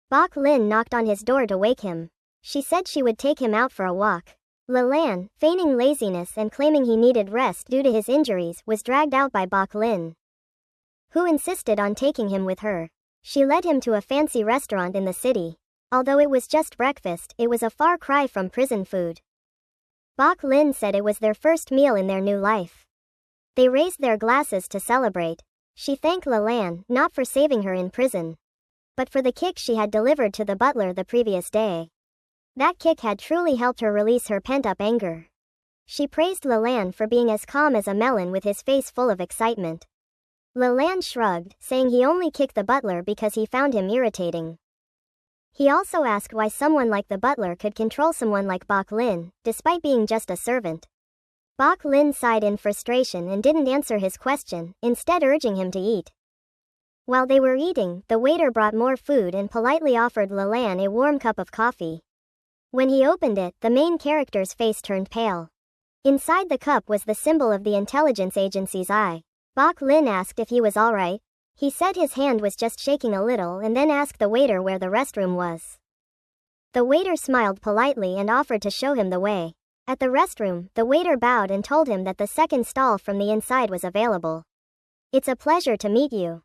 Bok Lin knocked on his door to wake him. She said she would take him out for a walk. Lelan, feigning laziness and claiming he needed rest due to his injuries, was dragged out by Bok Lin, who insisted on taking him with her. She led him to a fancy restaurant in the city. Although it was just breakfast, it was a far cry from prison food. Bok Lin said it was their first meal in their new life. They raised their glasses to celebrate. She thanked Lelan, not for saving her in prison, but for the kick she had delivered to the butler the previous day. That kick had truly helped her release her pent-up anger. She praised Leland for being as calm as a melon with his face full of excitement. Leland shrugged, saying he only kicked the butler because he found him irritating. He also asked why someone like the butler could control someone like Bok Lin, despite being just a servant. Bok Lin sighed in frustration and didn't answer his question, instead urging him to eat. While they were eating, the waiter brought more food and politely offered Leland a warm cup of coffee. When he opened it, the main character's face turned pale. Inside the cup was the symbol of the intelligence agency's eye. Bok Lin asked if he was alright. He said his hand was just shaking a little and then asked the waiter where the restroom was. The waiter smiled politely and offered to show him the way. At the restroom, the waiter bowed and told him that the second stall from the inside was available. "It's a pleasure to meet you.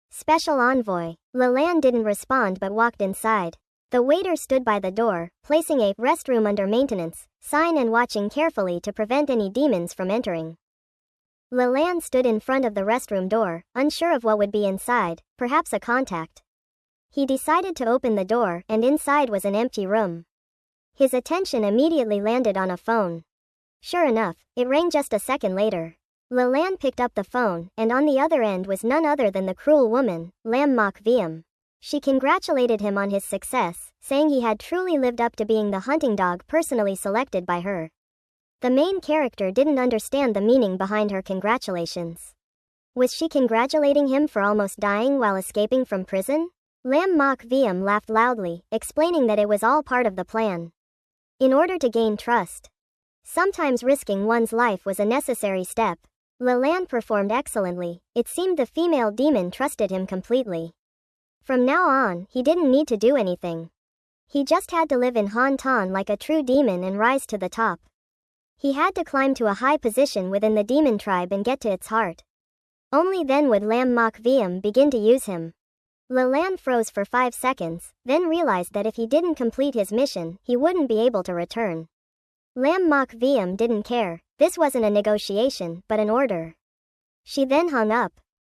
Special Envoy." Leland didn't respond but walked inside. The waiter stood by the door, placing a "restroom under maintenance" sign and watching carefully to prevent any demons from entering. Leland stood in front of the restroom door, unsure of what would be inside, perhaps a contact. He decided to open the door, and inside was an empty room. His attention immediately landed on a phone. Sure enough, it rang just a second later. Leland picked up the phone, and on the other end was none other than the cruel woman, Lam Mok Wiem. She congratulated him on his success, saying he had truly lived up to being the hunting dog personally selected by her. The main character didn't understand the meaning behind her congratulations. Was she congratulating him for almost dying while escaping from prison? Lam Mok Wiem laughed loudly, explaining that it was all part of the plan. In order to gain trust, sometimes risking one's life was a necessary step. Leland performed excellently. It seemed the female demon trusted him completely. From now on, he didn't need to do anything. He just had to live in Hanon like a true demon and rise to the top. He had to climb to a high position within the demon tribe and get to its heart. Only then would Lam Mok Wiem begin to use him. Leland froze for 5 seconds, then realized that if he didn't complete his mission, he wouldn't be able to return. Lam Mok Wiem didn't care. This wasn't a negotiation, but an order. She then hung up,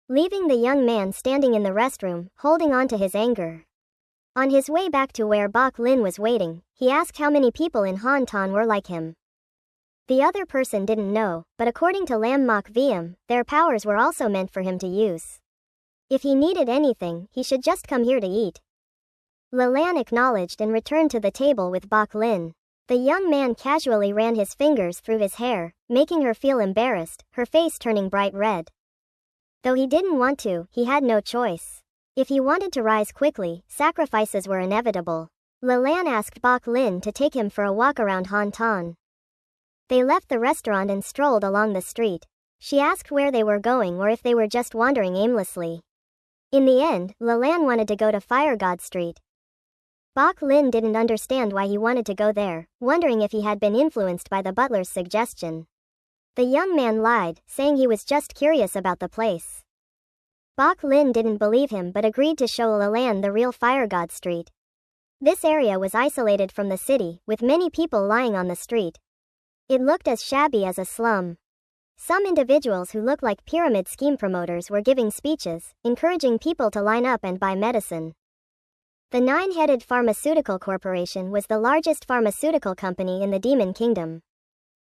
leaving the young man standing in the restroom, holding on to his anger. On his way back to where Bok Lin was waiting, he asked how many people in Hanon were like him. The other person didn't know, but according to Lam Mok Wiem, their powers were also meant for him to use. If he needed anything, he should just come here to eat. Leland acknowledged and returned to the table with Bok Lin. The young man casually ran his fingers through his hair, making her feel embarrassed, her face turning bright red. Though he didn't want to, he had no choice. If he wanted to rise quickly, sacrifices were inevitable. Leland asked Bok Lin to take him for a walk around Hanon. They left the restaurant and strolled along the street. She asked where they were going or if they were just wandering aimlessly. In the end, Leland wanted to go to Fire God Street. Bok Lin didn't understand why he wanted to go there, wondering if he had been influenced by the butler's suggestion. The young man lied, saying he was just curious about the place. Bok Lin didn't believe him but agreed to show Leland the real Fire God Street. This area was isolated from the city, with many people lying on the street. It looked as shabby as a slum. Some individuals who looked like pyramid scheme promoters were giving speeches, encouraging people to line up and buy medicine. The Nine-Headed Pharmaceutical Corporation was the largest pharmaceutical company in the Demon Kingdom.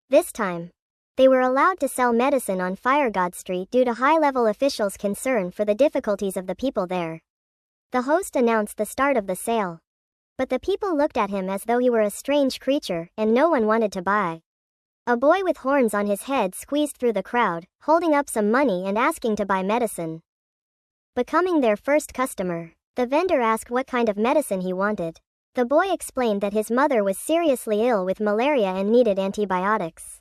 This time, they were allowed to sell medicine on Fire God Street due to high-level officials' concern for the difficulties of the people there. The host announced the start of the sale. But the people looked at him as though he were a strange creature, and no one wanted to buy. A boy with horns on his head squeezed through the crowd, holding up some money and asking to buy medicine. Becoming their first customer, the vendor asked what kind of medicine he wanted. The boy explained that his mother was seriously ill with malaria and needed antibiotics.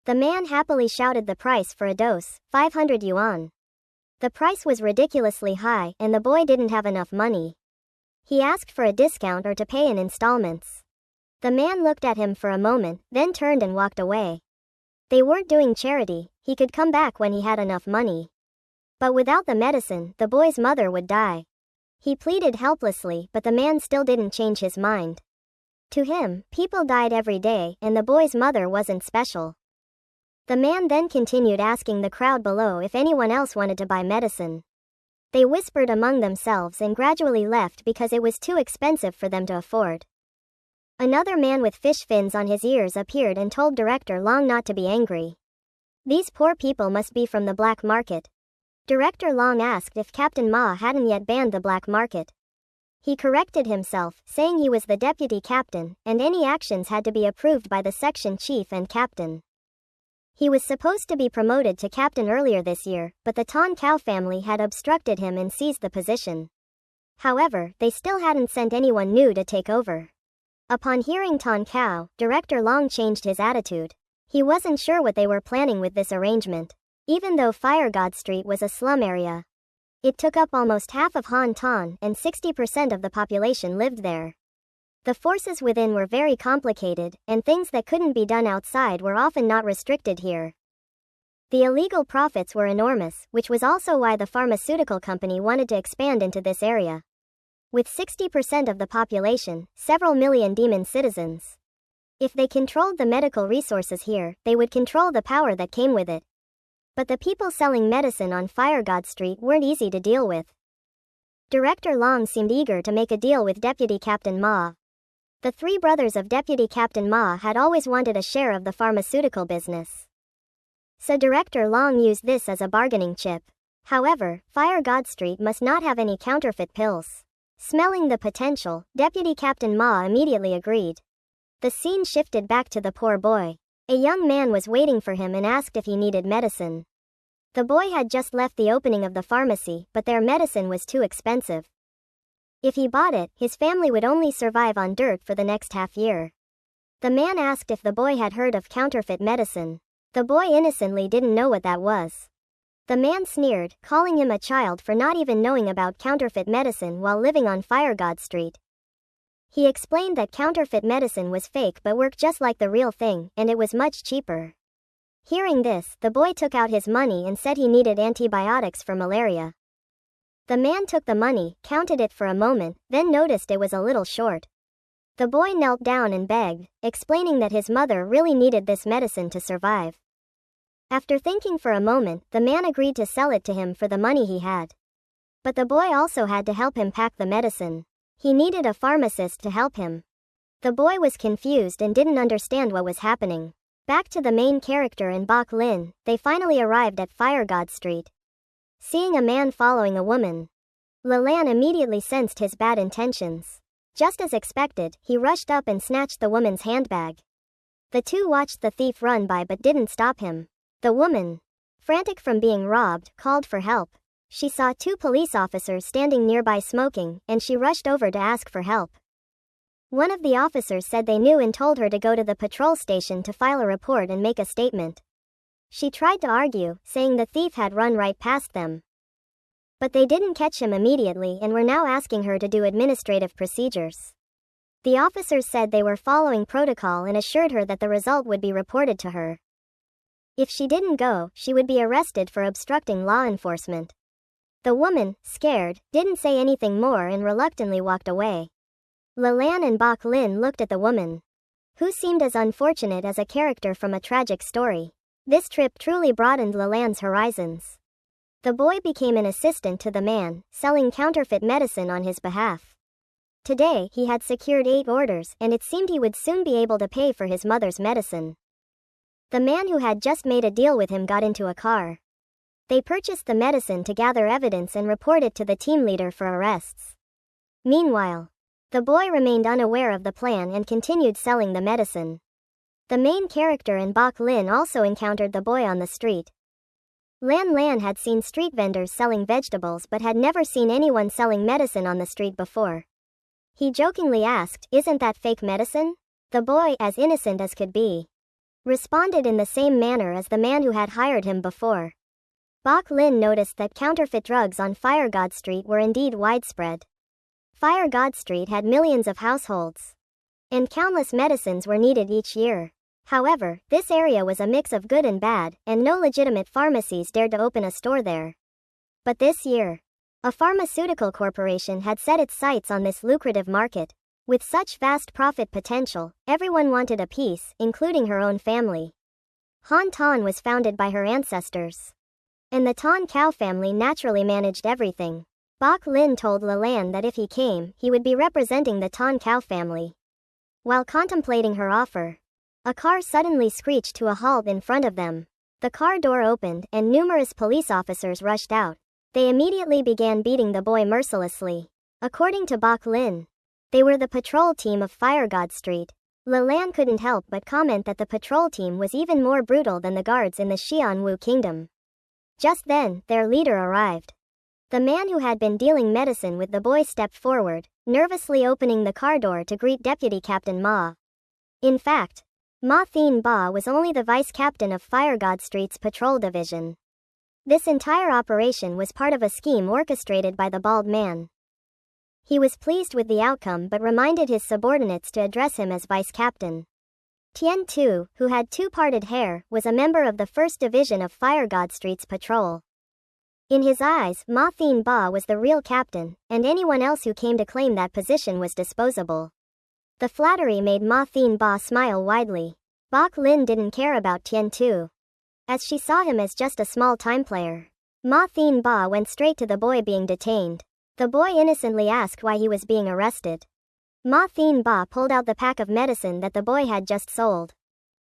The man happily shouted the price for a dose, 500 yuan. The price was ridiculously high, and the boy didn't have enough money. He asked for a discount or to pay in installments. The man looked at him for a moment, then turned and walked away. They weren't doing charity, he could come back when he had enough money. But without the medicine, the boy's mother would die. He pleaded helplessly, but the man still didn't change his mind. To him, people died every day, and the boy's mother wasn't special. The man then continued asking the crowd below if anyone else wanted to buy medicine. They whispered among themselves and gradually left because it was too expensive for them to afford. Another man with fish fins on his ears appeared and told Director Long not to be angry. These poor people must be from the black market. Director Long asked if Captain Ma hadn't yet banned the black market. He corrected himself, saying he was the deputy captain, and any actions had to be approved by the section chief and captain. He was supposed to be promoted to captain earlier this year, but the Ton Cao family had obstructed him and seized the position. However, they still hadn't sent anyone new to take over. Upon hearing Ton Cao, Director Long changed his attitude. He wasn't sure what they were planning with this arrangement. Even though Fire God Street was a slum area, it took up almost half of Han Ton, and 60% of the population lived there. The forces within were very complicated, and things that couldn't be done outside were often not restricted here. The illegal profits were enormous, which was also why the pharmaceutical company wanted to expand into this area. With 60% of the population, several million demon citizens. If they controlled the medical resources here, they would control the power that came with it. But the people selling medicine on Fire God Street weren't easy to deal with. Director Long seemed eager to make a deal with Deputy Captain Ma. The three brothers of Deputy Captain Ma had always wanted a share of the pharmaceutical business. So Director Long used this as a bargaining chip. However, Fire God Street must not have any counterfeit pills. Smelling the potential, Deputy Captain Ma immediately agreed. The scene shifted back to the poor boy. A young man was waiting for him and asked if he needed medicine. The boy had just left the opening of the pharmacy, but their medicine was too expensive. If he bought it, his family would only survive on dirt for the next half year. The man asked if the boy had heard of counterfeit medicine. The boy innocently didn't know what that was. The man sneered, calling him a child for not even knowing about counterfeit medicine while living on Fire God Street. He explained that counterfeit medicine was fake but worked just like the real thing, and it was much cheaper. Hearing this, the boy took out his money and said he needed antibiotics for malaria. The man took the money, counted it for a moment, then noticed it was a little short. The boy knelt down and begged, explaining that his mother really needed this medicine to survive. After thinking for a moment, the man agreed to sell it to him for the money he had. But the boy also had to help him pack the medicine. He needed a pharmacist to help him. The boy was confused and didn't understand what was happening. Back to the main character and Bok Lin, they finally arrived at Fire God Street. Seeing a man following a woman, Leland immediately sensed his bad intentions. Just as expected, he rushed up and snatched the woman's handbag. The two watched the thief run by but didn't stop him. The woman, frantic from being robbed, called for help. She saw two police officers standing nearby smoking, and she rushed over to ask for help. One of the officers said they knew and told her to go to the patrol station to file a report and make a statement. She tried to argue, saying the thief had run right past them. But they didn't catch him immediately and were now asking her to do administrative procedures. The officers said they were following protocol and assured her that the result would be reported to her. If she didn't go, she would be arrested for obstructing law enforcement. The woman, scared, didn't say anything more and reluctantly walked away. Leland and Bok Lin looked at the woman, who seemed as unfortunate as a character from a tragic story. This trip truly broadened Leland's horizons. The boy became an assistant to the man, selling counterfeit medicine on his behalf. Today, he had secured 8 orders, and it seemed he would soon be able to pay for his mother's medicine. The man who had just made a deal with him got into a car. They purchased the medicine to gather evidence and report it to the team leader for arrests. Meanwhile, the boy remained unaware of the plan and continued selling the medicine. The main character and Bok Lin also encountered the boy on the street. Lan had seen street vendors selling vegetables but had never seen anyone selling medicine on the street before. He jokingly asked, "Isn't that fake medicine?" The boy, as innocent as could be, responded in the same manner as the man who had hired him before. Bok Lin noticed that counterfeit drugs on Fire God Street were indeed widespread. Fire God Street had millions of households, and countless medicines were needed each year. However, this area was a mix of good and bad, and no legitimate pharmacies dared to open a store there. But this year, a pharmaceutical corporation had set its sights on this lucrative market. With such vast profit potential, everyone wanted a piece, including her own family. Han Ton was founded by her ancestors, and the Ton Cao family naturally managed everything. Bok Lin told Leland that if he came, he would be representing the Ton Cao family. While contemplating her offer, a car suddenly screeched to a halt in front of them. The car door opened and numerous police officers rushed out. They immediately began beating the boy mercilessly. According to Bok Lin, they were the patrol team of Fire God Street. Leland couldn't help but comment that the patrol team was even more brutal than the guards in the Xianwu kingdom. Just then, their leader arrived. The man who had been dealing medicine with the boy stepped forward, nervously opening the car door to greet Deputy Captain Ma. In fact, Ma Thien Ba was only the vice captain of Fire God Street's patrol division. This entire operation was part of a scheme orchestrated by the bald man. He was pleased with the outcome but reminded his subordinates to address him as vice captain. Tian Tu, who had two-parted hair, was a member of the 1st Division of Fire God Street's patrol. In his eyes, Ma Thien Ba was the real captain, and anyone else who came to claim that position was disposable. The flattery made Ma Thien Ba smile widely. Bok Lin didn't care about Tian Tu, as she saw him as just a small time player. Ma Thien Ba went straight to the boy being detained. The boy innocently asked why he was being arrested. Ma Thien Ba pulled out the pack of medicine that the boy had just sold.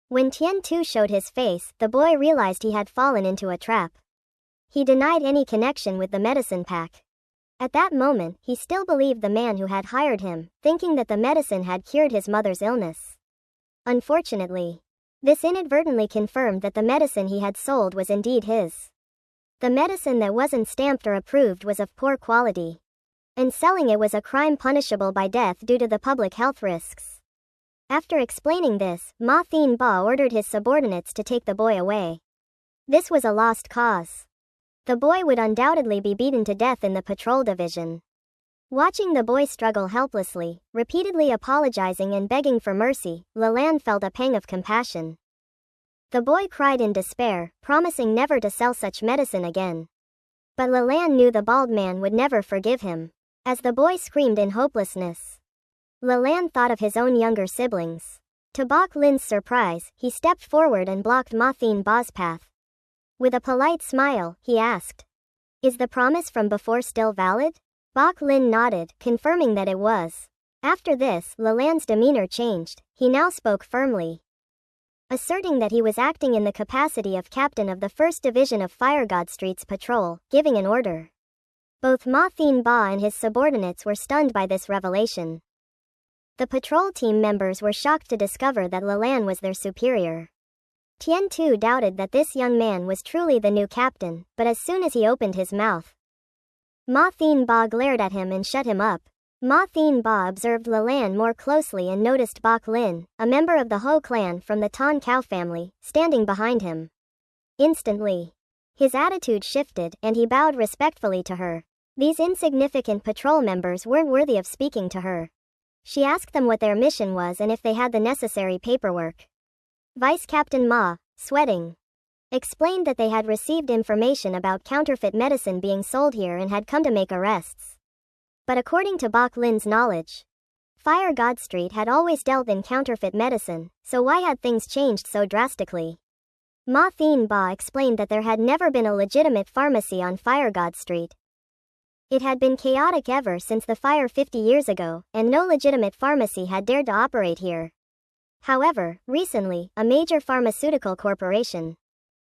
When Tian Tu showed his face, the boy realized he had fallen into a trap. He denied any connection with the medicine pack. At that moment, he still believed the man who had hired him, thinking that the medicine had cured his mother's illness. Unfortunately, this inadvertently confirmed that the medicine he had sold was indeed his. The medicine that wasn't stamped or approved was of poor quality, and selling it was a crime punishable by death due to the public health risks. After explaining this, Ma Thien Ba ordered his subordinates to take the boy away. This was a lost cause. The boy would undoubtedly be beaten to death in the patrol division. Watching the boy struggle helplessly, repeatedly apologizing and begging for mercy, Leland felt a pang of compassion. The boy cried in despair, promising never to sell such medicine again. But Leland knew the bald man would never forgive him. As the boy screamed in hopelessness, Leland thought of his own younger siblings. To Bok Lin's surprise, he stepped forward and blocked Ma Thien Ba's path. With a polite smile, he asked, "Is the promise from before still valid?" Bok Lin nodded, confirming that it was. After this, Leland's demeanor changed. He now spoke firmly, asserting that he was acting in the capacity of captain of the 1st Division of Fire God Street's patrol, giving an order. Both Ma Thien Ba and his subordinates were stunned by this revelation. The patrol team members were shocked to discover that Leland was their superior. Tian Tu doubted that this young man was truly the new captain, but as soon as he opened his mouth, Ma Thien Ba glared at him and shut him up. Ma Thien Ba observed Leland more closely and noticed Bok Lin, a member of the Ho clan from the Tan Cao family, standing behind him. Instantly, his attitude shifted and he bowed respectfully to her. These insignificant patrol members weren't worthy of speaking to her. She asked them what their mission was and if they had the necessary paperwork. Vice Captain Ma, sweating, explained that they had received information about counterfeit medicine being sold here and had come to make arrests. But according to Bok Lin's knowledge, Fire God Street had always dealt in counterfeit medicine, so why had things changed so drastically? Ma Thien Ba explained that there had never been a legitimate pharmacy on Fire God Street. It had been chaotic ever since the fire 50 years ago, and no legitimate pharmacy had dared to operate here. However, recently, a major pharmaceutical corporation,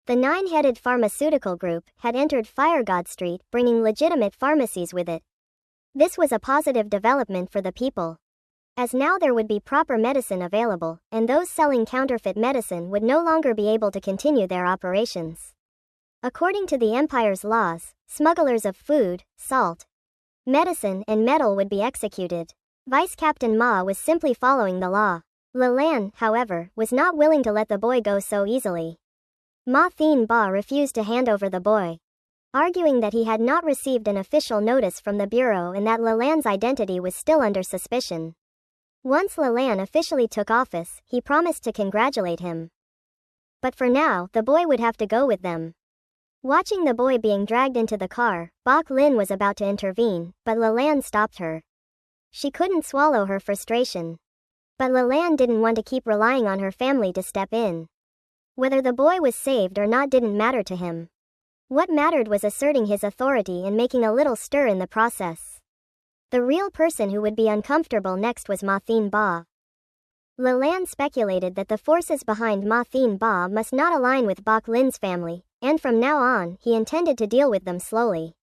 the Nine-Headed Pharmaceutical Group, had entered Fire God Street, bringing legitimate pharmacies with it. This was a positive development for the people, as now there would be proper medicine available, and those selling counterfeit medicine would no longer be able to continue their operations. According to the Empire's laws, smugglers of food, salt, medicine, and metal would be executed. Vice Captain Ma was simply following the law. Leland, however, was not willing to let the boy go so easily. Ma Thien Ba refused to hand over the boy, arguing that he had not received an official notice from the bureau and that Leland's identity was still under suspicion. Once Leland officially took office, he promised to congratulate him. But for now, the boy would have to go with them. Watching the boy being dragged into the car, Bok Lin was about to intervene, but Leland stopped her. She couldn't swallow her frustration. But Leland didn't want to keep relying on her family to step in. Whether the boy was saved or not didn't matter to him. What mattered was asserting his authority and making a little stir in the process. The real person who would be uncomfortable next was Ma Thien Ba. Leland speculated that the forces behind Ma Thien Ba must not align with Bok Lin's family, and from now on, he intended to deal with them slowly.